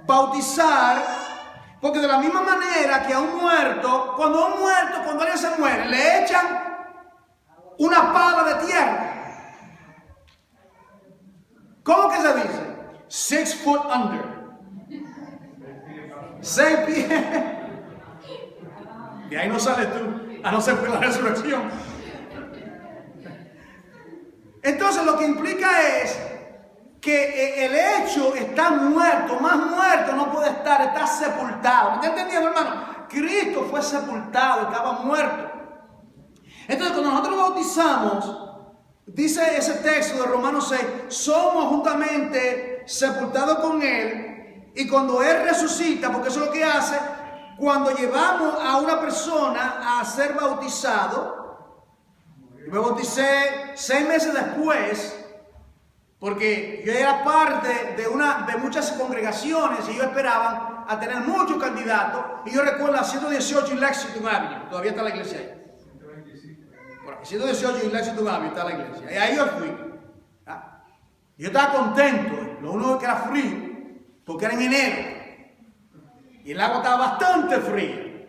bautizar. Porque de la misma manera que a un muerto, cuando alguien se muere, le echan una pala de tierra. ¿Cómo que se dice? 6 foot under. 6 pies. De ahí no sales tú, a no ser por la resurrección. Entonces lo que implica es que el hecho está muerto, más muerto no puede estar, está sepultado. ¿Me está entendiendo, hermano? Cristo fue sepultado, estaba muerto. Entonces, cuando nosotros nos bautizamos, dice ese texto de Romanos 6, somos juntamente sepultados con Él, y cuando Él resucita, porque eso es lo que hace, cuando llevamos a una persona a ser bautizado, yo me bauticé 6 meses después, porque yo era parte de muchas congregaciones y ellos esperaban a tener muchos candidatos. Y yo recuerdo la 118 y Lexington Avenue, todavía está la iglesia ahí. Por aquí, 118 y Lexington Avenue está la iglesia. Y ahí yo fui. Yo estaba contento, lo único que era frío, porque era en enero. Y el agua estaba bastante fría.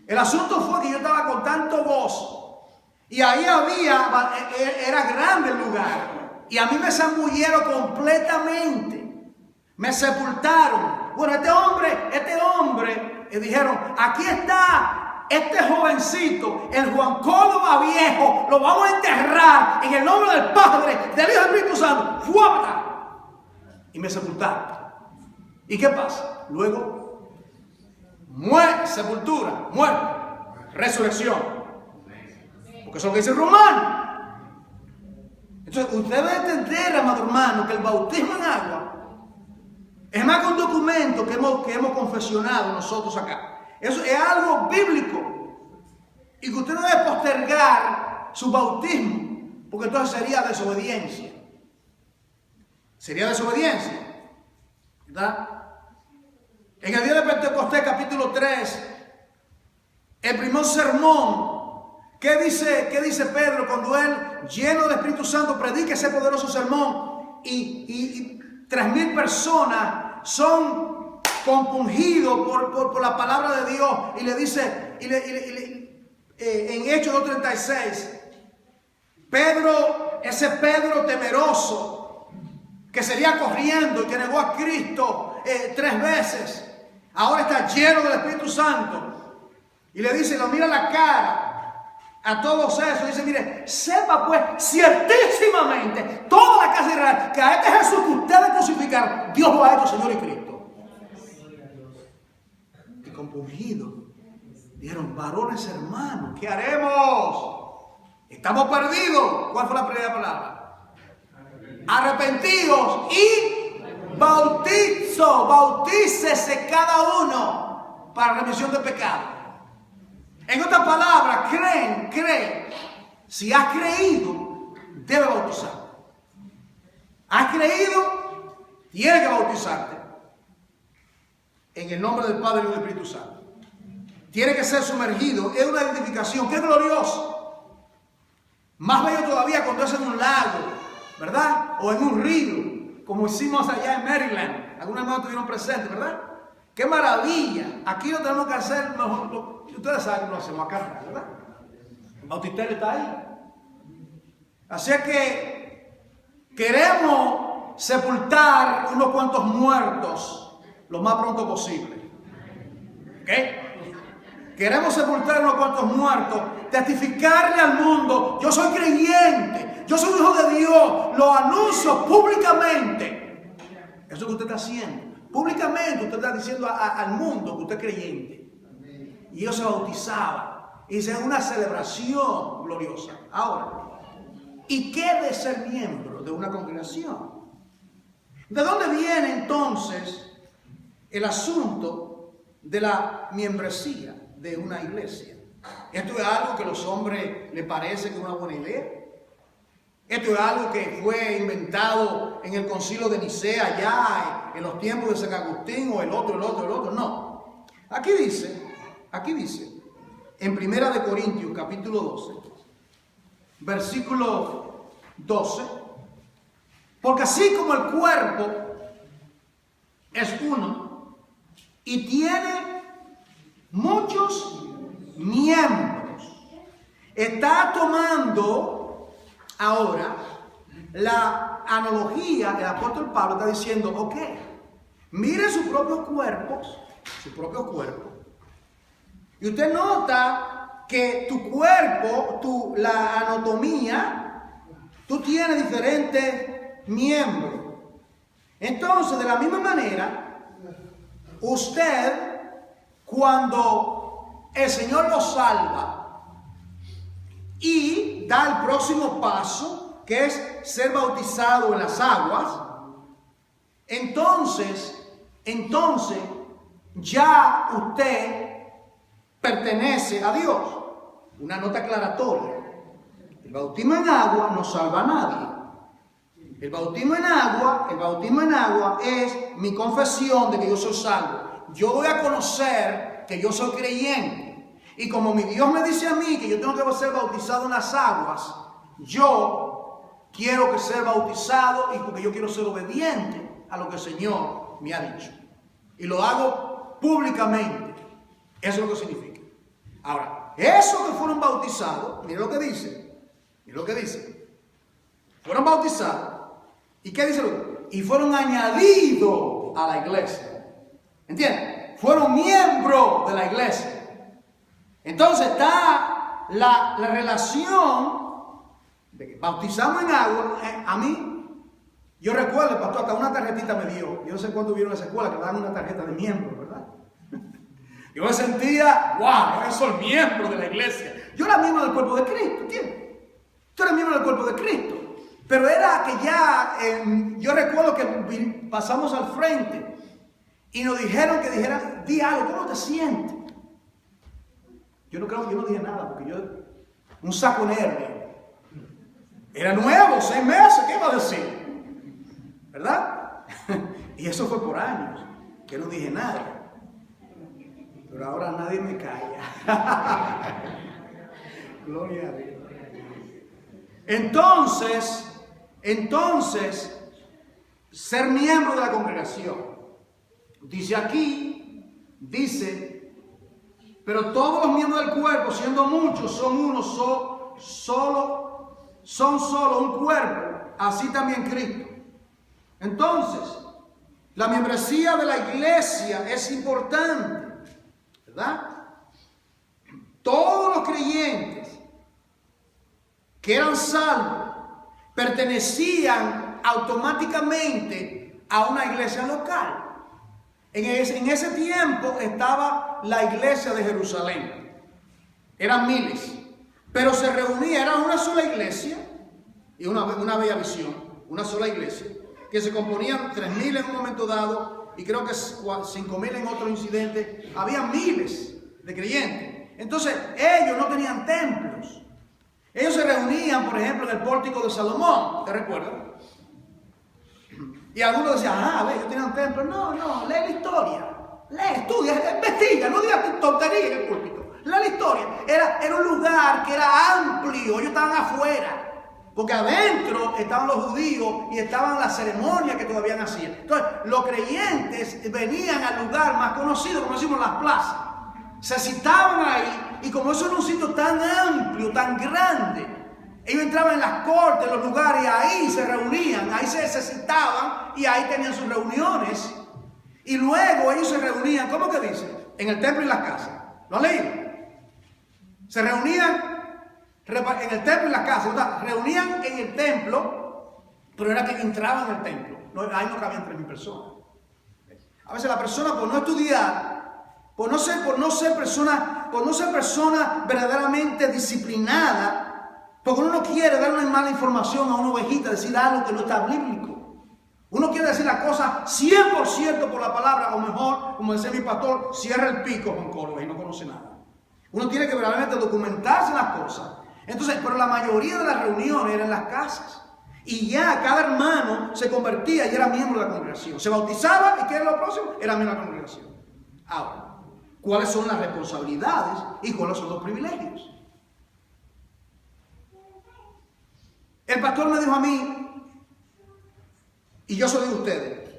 El asunto fue que yo estaba con tanto gozo. Y ahí era grande el lugar. Y a mí me zambullieron completamente. Me sepultaron. Bueno, este hombre, dijeron, aquí está este jovencito, el Juan Córdoba viejo, lo vamos a enterrar en el nombre del Padre, del Hijo y del Espíritu Santo. ¡Fuera! Y me sepultaron. ¿Y qué pasa? Luego, sepultura, muerte, resurrección. Porque eso es lo que dice Romano. Entonces, usted debe entender, amado hermano, que el bautismo en agua es más que un documento que hemos confesionado nosotros acá. Eso es algo bíblico. Y que usted no debe postergar su bautismo porque entonces sería desobediencia. Sería desobediencia, ¿verdad? En el día de Pentecostés, capítulo 3, el primer sermón, ¿qué dice Pedro cuando él, lleno del Espíritu Santo, predica ese poderoso sermón y 3,000 personas son compungidos por la palabra de Dios? Y le dice, en Hechos 2:36, Pedro, ese Pedro temeroso, que sería corriendo y que negó a Cristo 3 veces, ahora está lleno del Espíritu Santo. Y le dice, lo mira la cara a todos esos. Dice, mire, sepa pues ciertísimamente toda la casa de Israel que a este Jesús que ustedes crucificaron, Dios lo ha hecho Señor y Cristo. Y compungidos dijeron, varones hermanos, ¿qué haremos? Estamos perdidos. ¿Cuál fue la primera palabra? Arrepentidos y bautícese cada uno para remisión de pecado. En otras palabras, creen. Si has creído, debe bautizarte. Has creído, tienes que bautizarte. En el nombre del Padre y del Espíritu Santo. Tiene que ser sumergido. Es una identificación. ¡Qué glorioso! Más bello todavía cuando es en un lago, ¿verdad? O en un río, como hicimos allá en Maryland. Algunos hermanos estuvieron presentes, ¿verdad? ¡Qué maravilla! Aquí lo tenemos que hacer mejor. Ustedes saben que lo hacemos acá, ¿verdad? El bautisterio está ahí. Así que queremos sepultar unos cuantos muertos lo más pronto posible. ¿Ok? Queremos sepultar unos cuantos muertos, testificarle al mundo, yo soy creyente, yo soy hijo de Dios, lo anuncio públicamente. Eso es lo que usted está haciendo. Públicamente usted está diciendo al mundo que usted es creyente. Y ellos se bautizaban. Y es una celebración gloriosa. Ahora, ¿y qué de ser miembro de una congregación? ¿De dónde viene entonces el asunto de la membresía de una iglesia? ¿Esto es algo que a los hombres les parece que es una buena idea? ¿Esto es algo que fue inventado en el concilio de Nicea allá en los tiempos de San Agustín o el otro? No. Aquí dice, en 1 de Corintios, capítulo 12, versículo 12, porque así como el cuerpo es uno y tiene muchos miembros, está tomando ahora la analogía que el apóstol Pablo está diciendo, ok, mire sus propios cuerpos, y usted nota que tu cuerpo, la anatomía, tú tienes diferentes miembros. Entonces, de la misma manera, usted, cuando el Señor lo salva y da el próximo paso, que es ser bautizado en las aguas, entonces ya usted pertenece a Dios. Una nota aclaratoria. El bautismo en agua no salva a nadie. El bautismo en agua es mi confesión de que yo soy salvo. Yo voy a conocer que yo soy creyente. Y como mi Dios me dice a mí que yo tengo que ser bautizado en las aguas, yo quiero que sea bautizado y porque yo quiero ser obediente a lo que el Señor me ha dicho. Y lo hago públicamente. Eso es lo que significa. Ahora, esos que fueron bautizados, mire lo que dice. Fueron bautizados. ¿Y qué dice? Y fueron añadidos a la iglesia. ¿Entienden? Fueron miembros de la iglesia. Entonces está la relación de que bautizamos en agua. A mí, yo recuerdo, el pastor, hasta una tarjetita me dio. Yo no sé cuántos vieron en esa escuela que dan una tarjeta de miembro, ¿verdad? Yo me sentía, wow, yo soy miembro de la iglesia. Yo era miembro del cuerpo de Cristo, ¿entiendes? Yo era miembro del cuerpo de Cristo. Pero era que ya, yo recuerdo que pasamos al frente y nos dijeron que dijeran, di algo, ¿cómo te sientes? Yo no dije nada porque yo, un saco nervio. Era nuevo, 6 meses, ¿qué iba a decir? ¿Verdad? Y eso fue por años, que no dije nada. Pero ahora nadie me calla. Gloria a Dios. Entonces, ser miembro de la congregación. Dice aquí, pero todos los miembros del cuerpo, siendo muchos, son uno, son solo un cuerpo, así también Cristo. Entonces, la membresía de la iglesia es importante, ¿verdad? Todos los creyentes que eran salvos pertenecían automáticamente a una iglesia local. En ese tiempo estaba la iglesia de Jerusalén. Eran miles, pero se reunía, era una sola iglesia, y una bella visión, una sola iglesia, que se componían 3.000 en un momento dado, y creo que 5.000 en otro incidente. Había miles de creyentes. Entonces ellos no tenían templos. Ellos se reunían, por ejemplo, en el pórtico de Salomón, ¿te recuerdas? Y algunos decían, ellos tenían templo. No, lee la historia. Lee, estudia, investiga, no digas tonterías en el púlpito. Lee la historia. Era un lugar que era amplio, ellos estaban afuera. Porque adentro estaban los judíos y estaban las ceremonias que todavía hacían. Entonces, los creyentes venían al lugar más conocido, como decimos, las plazas. Se citaban ahí, y como eso era un sitio tan amplio, tan grande, ellos entraban en las cortes, en los lugares, y ahí se reunían, ahí se citaban, y ahí tenían sus reuniones. Y luego ellos se reunían, ¿cómo que dice? En el templo y las casas. ¿Lo han leído? Se reunían en el templo y las casas. O sea, reunían en el templo, pero era que entraban en el templo. Ahí no cabían 3.000 personas. A veces la persona, por no estudiar, por no ser persona verdaderamente disciplinada, porque uno no quiere dar una mala información a una ovejita, decir algo que no está bíblico. Uno quiere decir la cosa 100% por la palabra, o mejor, como decía mi pastor, cierra el pico con Córdoba y no conoce nada. Uno tiene que verdaderamente documentarse las cosas. Entonces, pero la mayoría de las reuniones eran en las casas. Y ya cada hermano se convertía y era miembro de la congregación. Se bautizaba y ¿qué era lo próximo? Era miembro de la congregación. Ahora, ¿cuáles son las responsabilidades y cuáles son los privilegios? El pastor me dijo a mí, y yo soy de ustedes,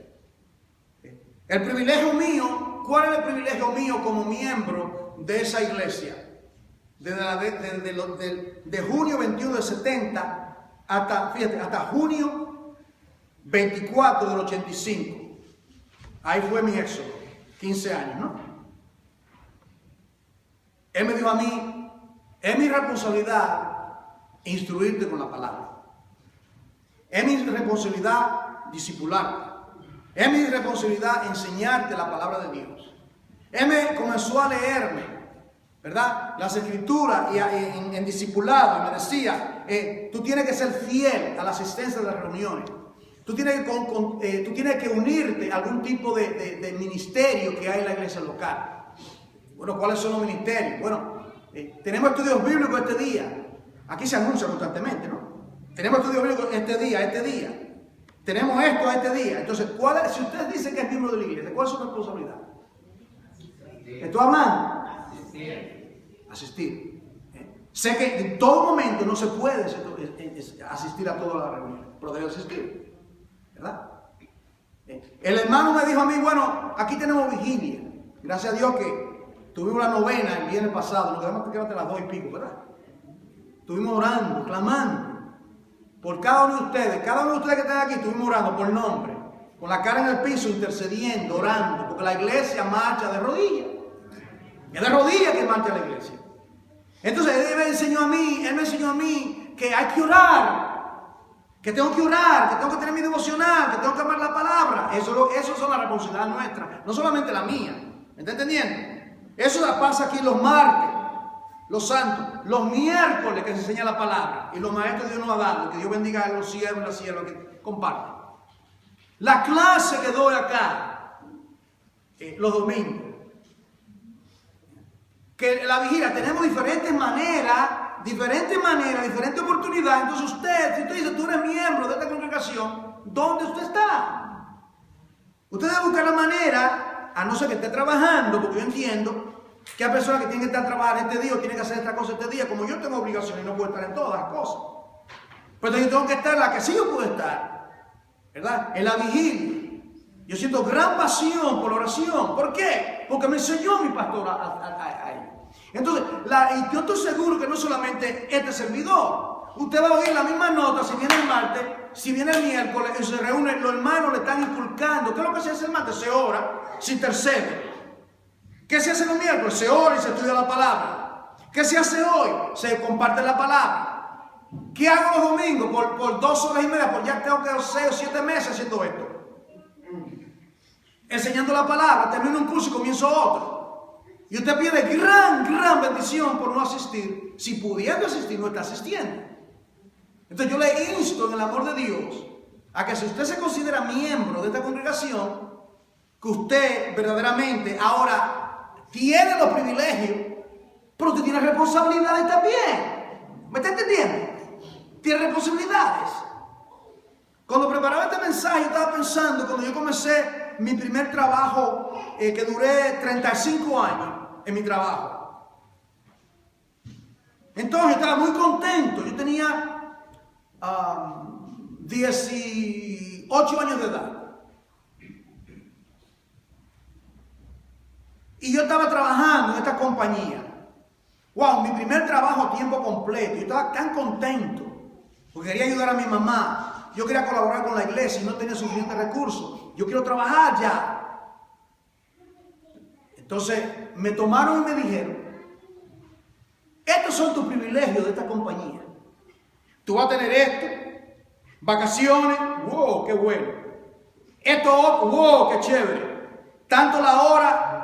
el privilegio mío, ¿cuál es el privilegio mío como miembro de esa iglesia? De junio 21 del 70 hasta junio 24 del 85. Ahí fue mi éxodo, 15 años, ¿no? Él me dijo a mí, es mi responsabilidad instruirte con la palabra. Es mi responsabilidad discipularte. Es mi responsabilidad enseñarte la palabra de Dios. Él me comenzó a leerme, ¿verdad?, las escrituras y en discipulado, y me decía, tú tienes que ser fiel a la asistencia de las reuniones. Tú tienes que unirte a algún tipo de ministerio que hay en la iglesia local. Bueno, ¿cuáles son los ministerios? Bueno, tenemos estudios bíblicos este día. Aquí se anuncia constantemente, ¿no? Tenemos estudios bíblicos este día. Tenemos esto este día. Entonces, si usted dice que es miembro de la iglesia, ¿cuál es su responsabilidad? ¿Estoy hablando? Asistir. Sé que en todo momento no se puede asistir a todas las reuniones, pero debe asistir, ¿verdad? El hermano me dijo a mí, bueno, aquí tenemos vigilia. Gracias a Dios que tuvimos la novena el viernes pasado, nos quedamos hasta las 2:00, ¿verdad? Estuvimos orando, clamando por cada uno de ustedes que están aquí, estuvimos orando por nombre, con la cara en el piso, intercediendo, orando, porque la iglesia marcha de rodillas. Es de rodillas que marcha la iglesia. Entonces él me enseñó a mí que hay que orar, que tengo que tener mi devocional, que tengo que amar la palabra. Eso son las responsabilidades nuestras, no solamente la mía. ¿Me está entendiendo? Eso pasa aquí los martes, los santos, los miércoles que se enseña la palabra, y los maestros Dios nos ha dado, que Dios bendiga a los siervos y las siervas que comparten. La clase que doy acá, los domingos, que la vigilia, tenemos diferentes maneras diferentes maneras, diferentes oportunidades. Entonces usted, si usted dice, tú eres miembro de esta congregación, ¿dónde usted está? Usted debe buscar la manera, a no ser que esté trabajando, porque yo entiendo que hay personas que tienen que estar trabajando este día o tienen que hacer esta cosa este día, como yo tengo obligaciones y no puedo estar en todas las cosas. Pero yo tengo que estar en la que sí yo puedo estar, ¿verdad? En la vigilia. Yo siento gran pasión por la oración. ¿Por qué? Porque me enseñó mi pastor a ello. Entonces, y yo estoy seguro que no solamente este servidor. Usted va a oír la misma nota si viene el martes, si viene el miércoles, y se reúnen, los hermanos le están inculcando. ¿Qué es lo que se hace el martes? Se ora, se intercede. ¿Qué se hace el miércoles? Se ora y se estudia la palabra. ¿Qué se hace hoy? Se comparte la palabra. ¿Qué hago los domingos? Por 2 horas y media, pues ya tengo que 6 o 7 meses haciendo esto. Enseñando la palabra, termino un curso y comienzo otro. Y usted pierde gran bendición por no asistir. Si pudiendo asistir, no está asistiendo. Entonces yo le insto en el amor de Dios a que si usted se considera miembro de esta congregación, que usted verdaderamente ahora tiene los privilegios, pero usted tiene responsabilidades también. ¿Me está entendiendo? Tiene responsabilidades. Cuando preparaba este mensaje, yo estaba pensando, cuando yo comencé mi primer trabajo, que duré 35 años en mi trabajo. Entonces estaba muy contento. Yo tenía 18 años de edad. Y yo estaba trabajando en esta compañía. Wow, mi primer trabajo a tiempo completo. Yo estaba tan contento porque quería ayudar a mi mamá. Yo quería colaborar con la iglesia y no tenía suficientes recursos. Yo quiero trabajar ya. Entonces me tomaron y me dijeron, estos son tus privilegios de esta compañía. Tú vas a tener esto, vacaciones, wow, qué bueno. Esto, wow, qué chévere. Tanto la hora.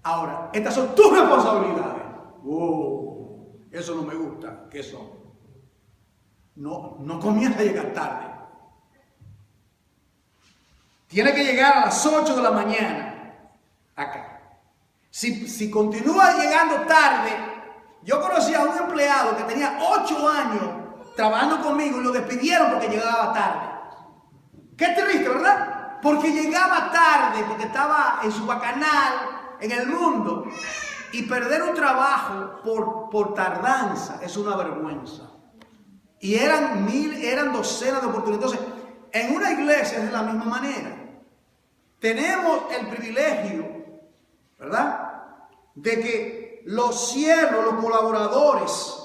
Ahora, estas son tus responsabilidades. Wow, eso no me gusta. ¿Qué son? No comienza a llegar tarde. Tiene que llegar a las 8 de la mañana acá. Si continúa llegando tarde, yo conocí a un empleado que tenía 8 años trabajando conmigo y lo despidieron porque llegaba tarde. Qué triste, ¿verdad? Porque llegaba tarde, porque estaba en su bacanal, en el mundo. Y perder un trabajo por tardanza es una vergüenza. Y eran docenas de oportunidades. Entonces, en una iglesia es de la misma manera. Tenemos el privilegio, ¿verdad?, de que los siervos, los colaboradores,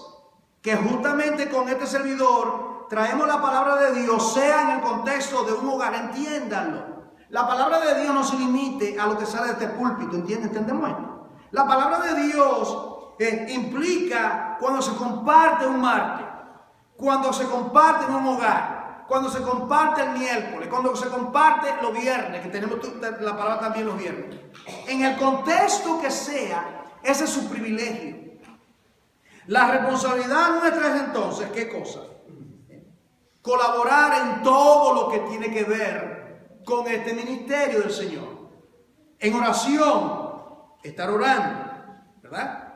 que justamente con este servidor traemos la palabra de Dios, sea en el contexto de un hogar, entiéndanlo. La palabra de Dios no se limite a lo que sale de este púlpito, ¿entendemos esto? La palabra de Dios implica cuando se comparte un martes, cuando se comparte en un hogar, cuando se comparte el miércoles, cuando se comparte los viernes, que tenemos la palabra también los viernes. En el contexto que sea, ese es su privilegio. La responsabilidad nuestra es entonces, ¿qué cosa? Colaborar en todo lo que tiene que ver con este ministerio del Señor. En oración, estar orando, ¿verdad?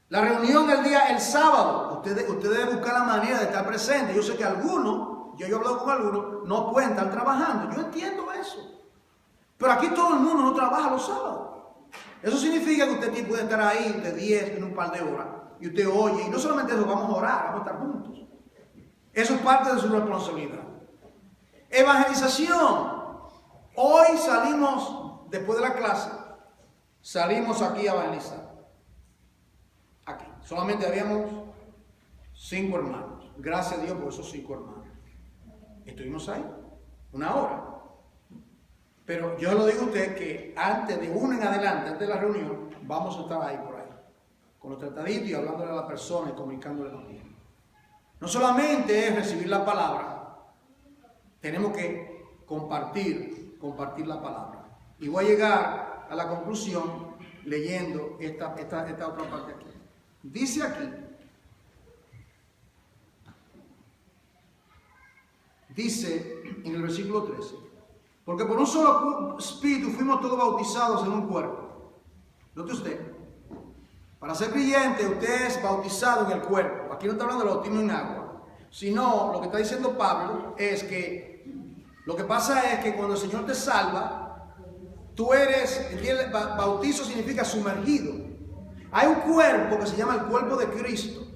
La reunión el sábado, usted debe buscar la manera de estar presente. Yo sé que algunos, yo he hablado con algunos, no pueden estar trabajando. Yo entiendo eso. Pero aquí todo el mundo no trabaja los sábados. Eso significa que usted puede estar ahí de 10 en un par de horas. Y usted oye, y no solamente eso, vamos a orar, vamos a estar juntos. Eso es parte de su responsabilidad. Evangelización. Hoy salimos, después de la clase, salimos aquí a evangelizar. Aquí. Solamente habíamos 5 hermanos. Gracias a Dios por esos 5 hermanos. Estuvimos ahí 1 hora. Pero yo le digo a usted que antes de uno en adelante, antes de la reunión, vamos a estar ahí por ahí. Con los trataditos y hablándole a la persona y comunicándole también. No solamente es recibir la palabra, tenemos que compartir la palabra. Y voy a llegar a la conclusión leyendo esta otra parte aquí. Dice aquí, dice en el versículo 13, porque por un solo espíritu fuimos todos bautizados en un cuerpo. Note usted, Para ser creyente, usted es bautizado en el cuerpo. Aquí no está hablando de bautismo en agua, sino lo que está diciendo Pablo es que lo que pasa es que cuando el Señor te salva, tú eres, bautizo significa sumergido. Hay un cuerpo que se llama el cuerpo de Cristo,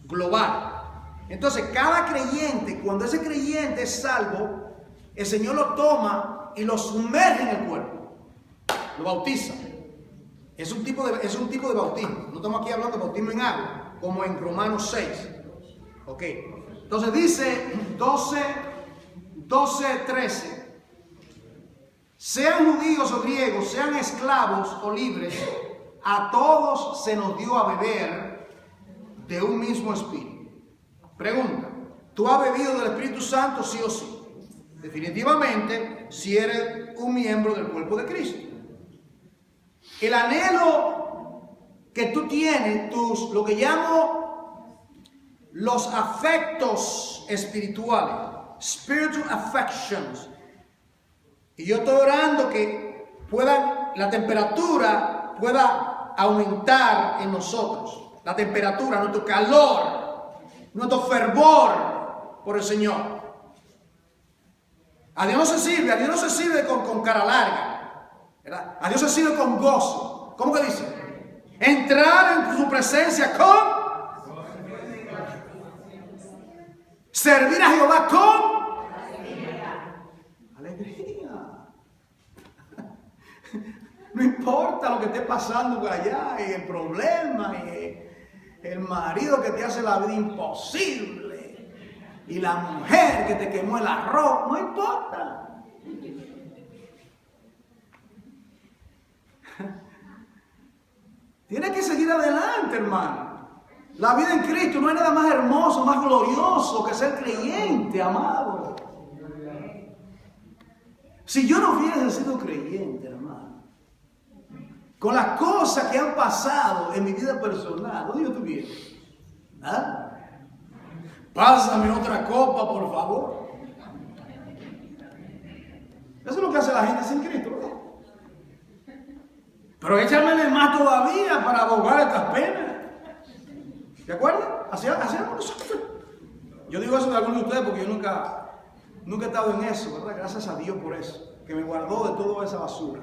global. Entonces, cada creyente, cuando ese creyente es salvo, el Señor lo toma y lo sumerge en el cuerpo, lo bautiza. Es un tipo de bautismo. No estamos aquí hablando de bautismo en agua, como en Romanos 6. Ok. Entonces dice 12:13. Sean judíos o griegos, sean esclavos o libres, a todos se nos dio a beber de un mismo espíritu. Pregunta: ¿tú has bebido del Espíritu Santo, sí o sí? Definitivamente, si eres un miembro del cuerpo de Cristo. El anhelo que tú tienes, lo que llamo los afectos espirituales, spiritual affections. Y yo estoy orando que la temperatura pueda aumentar en nosotros. La temperatura, nuestro calor, nuestro fervor por el Señor. A Dios no se sirve con cara larga, ¿verdad? A Dios se sirve con gozo. ¿Cómo que dice? Entrar en su presencia con servir a Jehová con alegría. No importa lo que esté pasando por allá, y el problema, y el marido que te hace la vida imposible, y la mujer que te quemó el arroz, no importa. Tienes que seguir adelante, hermano. La vida en Cristo no hay nada más hermoso, más glorioso que ser creyente, amado. Si yo no hubiera sido creyente, hermano, con las cosas que han pasado en mi vida personal, ¿dónde yo estuviera? ¿Ah? Pásame otra copa, por favor. Eso es lo que hace la gente sin Cristo, ¿verdad? Pero échamele más todavía para abogar estas penas. ¿De acuerdo? Así hacemos nosotros. Yo digo eso de algunos de ustedes porque yo nunca he estado en eso, ¿verdad? Gracias a Dios por eso, que me guardó de toda esa basura.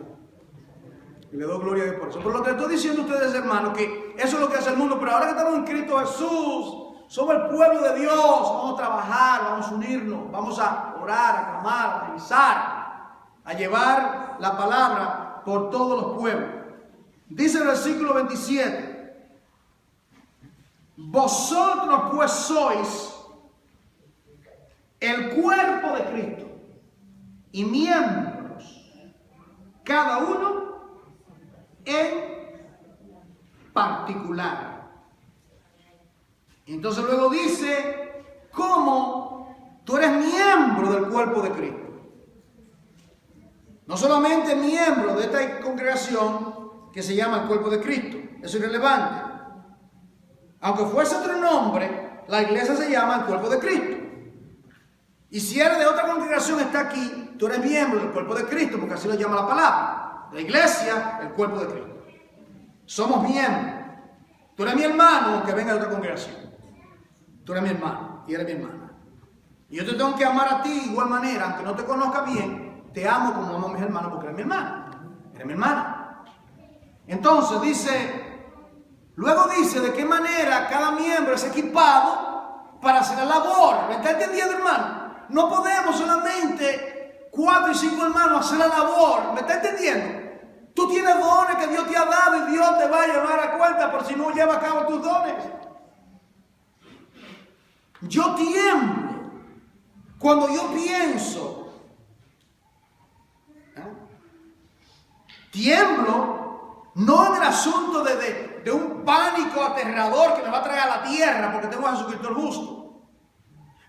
Y le doy gloria a Dios por eso. Pero lo que estoy diciendo a ustedes, hermanos, que eso es lo que hace el mundo. Pero ahora que estamos en Cristo Jesús, somos el pueblo de Dios. Vamos a trabajar, vamos a unirnos, vamos a orar, a clamar, a revisar, a llevar la palabra por todos los pueblos. Dice el versículo 27: vosotros pues sois el cuerpo de Cristo y miembros, cada uno en particular. Entonces luego dice cómo tú eres miembro del cuerpo de Cristo. No solamente miembro de esta congregación que se llama el cuerpo de Cristo, eso es irrelevante. Aunque fuese otro nombre, la iglesia se llama el cuerpo de Cristo. Y si eres de otra congregación, está aquí, tú eres miembro del cuerpo de Cristo, porque así lo llama la palabra. La iglesia, el cuerpo de Cristo. Somos miembros. Tú eres mi hermano, aunque venga de otra congregación. Tú eres mi hermano y eres mi hermana. Y yo te tengo que amar a ti de igual manera, aunque no te conozca bien, te amo como amo a mis hermanos porque eres mi hermano. Eres mi hermana. Entonces luego dice de qué manera cada miembro es equipado para hacer la labor. ¿Me está entendiendo, hermano? No podemos solamente 4 y 5 hermanos hacer la labor. ¿Me está entendiendo? Tú tienes dones que Dios te ha dado y Dios te va a llevar a cuenta por si no lleva a cabo tus dones. Yo tiemblo cuando yo pienso. Tiemblo no en el asunto de un pánico aterrador que me va a traer a la tierra porque tengo a Jesucristo el justo.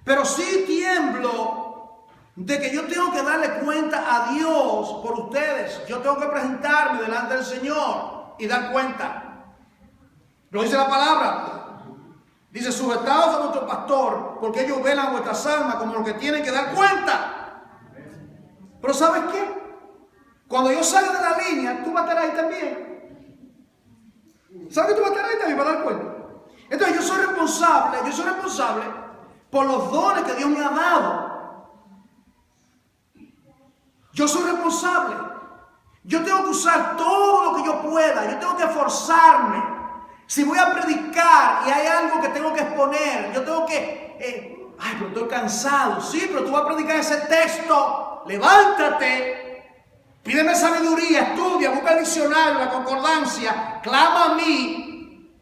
Pero sí tiemblo de que yo tengo que darle cuenta a Dios por ustedes. Yo tengo que presentarme delante del Señor y dar cuenta. Lo dice la palabra. Dice: sujetaos a vuestro pastor, porque ellos velan vuestras almas como los que tienen que dar cuenta. Pero ¿sabes qué? Cuando yo salga de la línea, tú vas a estar ahí también. ¿Sabes que tú vas a estar ahí también para dar cuenta? Entonces yo soy responsable por los dones que Dios me ha dado. Yo soy responsable. Yo tengo que usar todo lo que yo pueda. Yo tengo que esforzarme. Si voy a predicar y hay algo que tengo que exponer, yo tengo que... ay, pero estoy cansado. Sí, pero tú vas a predicar ese texto. Levántate. Pídeme sabiduría, estudia, busca el diccionario, la concordancia. Clama a mí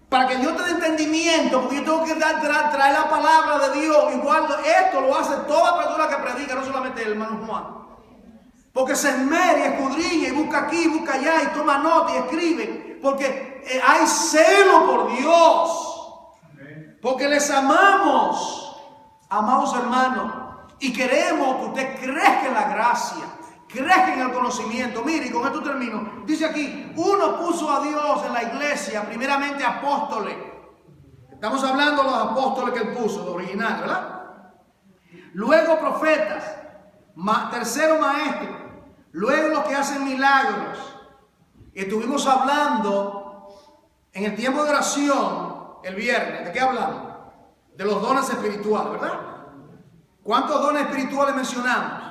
para que Dios te dé entendimiento, porque yo tengo que traer la palabra de Dios. Igual esto lo hace toda persona que predica, no solamente el hermano Juan. Porque se esmera y escudriña y busca aquí, busca allá y toma nota y escribe. Porque hay celo por Dios. Porque les amamos, amados hermanos. Y queremos que usted crezca en la gracia, crezca en el conocimiento. Mire, y con esto termino. Dice aquí, uno puso a Dios en la iglesia, primeramente apóstoles. Estamos hablando de los apóstoles que él puso, de original, ¿verdad? Luego profetas, tercero maestros, luego los que hacen milagros. Estuvimos hablando en el tiempo de oración, el viernes, ¿de qué hablamos? De los dones espirituales, ¿verdad? ¿Cuántos dones espirituales mencionamos?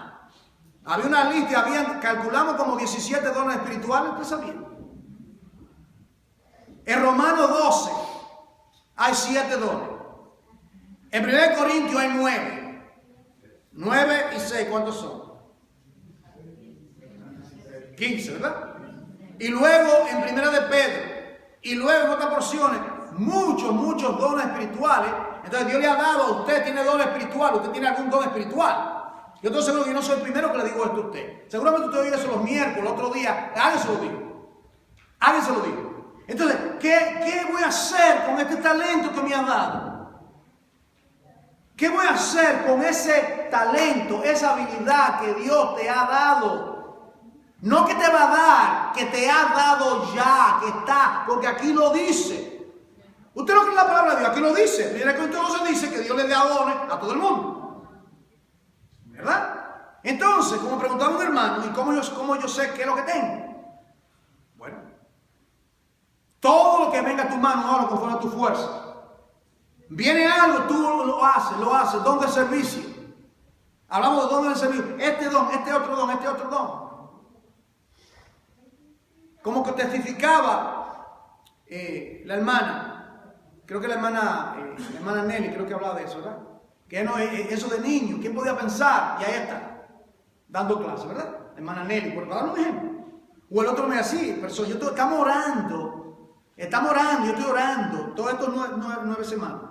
Había una lista, calculamos como 17 dones espirituales, ¿usted sabía? En Romanos 12 hay 7 dones. En 1 Corintios hay 9. 9 y 6, ¿cuántos son? 15, ¿verdad? Y luego en 1 de Pedro, y luego en otras porciones, muchos dones espirituales. Entonces Dios le ha dado a usted, tiene don espiritual, usted tiene algún don espiritual. Yo estoy seguro que yo no soy el primero que le digo esto a usted. Seguramente usted oye eso los miércoles, otro día, alguien se lo digo. Alguien se lo digo. Entonces, ¿qué voy a hacer con este talento que me ha dado? ¿Qué voy a hacer con ese talento, esa habilidad que Dios te ha dado? No que te va a dar, que te ha dado ya, que está, porque aquí lo dice. Usted no cree la palabra de Dios, aquí lo dice. Mira que entonces dice que Dios le da dones a todo el mundo. ¿Verdad? Entonces, como preguntaba un hermano, ¿y cómo yo sé qué es lo que tengo? Bueno, todo lo que venga a tu mano, ahora conforme a tu fuerza. Viene algo, tú lo haces, don de servicio. Hablamos de don de servicio. Este don, este otro don. Como que testificaba la hermana. Creo que la hermana Nelly, creo que hablaba de eso, ¿verdad? Que no, eso de niño, ¿quién podía pensar? Y ahí está, dando clase, ¿verdad? La hermana Nelly, por dar un ejemplo. O el otro me así, estamos orando, yo estoy orando, todas estas 9 semanas.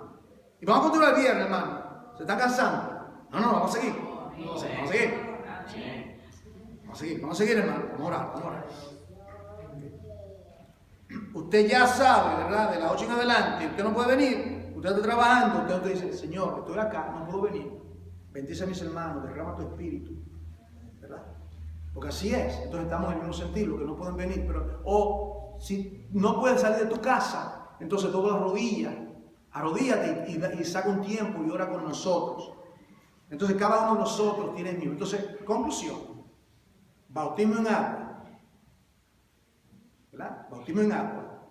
Y vamos a continuar el viernes, hermano. ¿Se están cansando? No, vamos a seguir. Vamos a seguir, hermano. Vamos a orar. Usted ya sabe, ¿verdad? De las 8 en adelante, usted no puede venir, usted está trabajando, usted dice, Señor, estoy acá, no puedo venir. Bendice a mis hermanos, derrama tu espíritu, ¿verdad? Porque así es. Entonces estamos en el mismo sentido, los que no pueden venir, o si no puedes salir de tu casa, entonces dobla las rodillas, arrodíllate y saca un tiempo y ora con nosotros. Entonces cada uno de nosotros tiene el mismo. Entonces, conclusión, bautismo en agua. ¿Verdad? Bautismo en agua,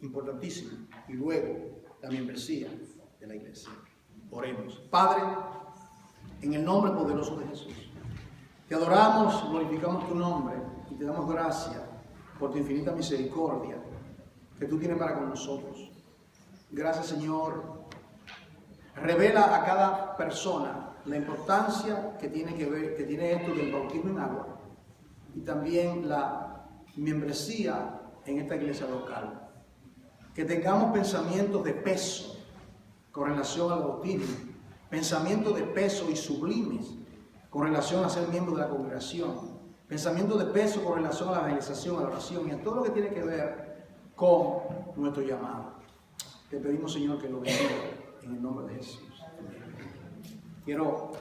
importantísimo. Y luego la membresía de la iglesia. Oremos. Padre, en el nombre poderoso de Jesús, te adoramos, glorificamos tu nombre y te damos gracias por tu infinita misericordia que tú tienes para con nosotros. Gracias, Señor. Revela a cada persona la importancia que tiene esto del bautismo en agua y también la membresía en esta iglesia local. Que tengamos pensamientos de peso con relación al bautismo, pensamientos de peso y sublimes con relación a ser miembro de la congregación, pensamientos de peso con relación a la evangelización, a la oración y a todo lo que tiene que ver con nuestro llamado. Te pedimos, Señor, que lo bendiga en el nombre de Jesús. Quiero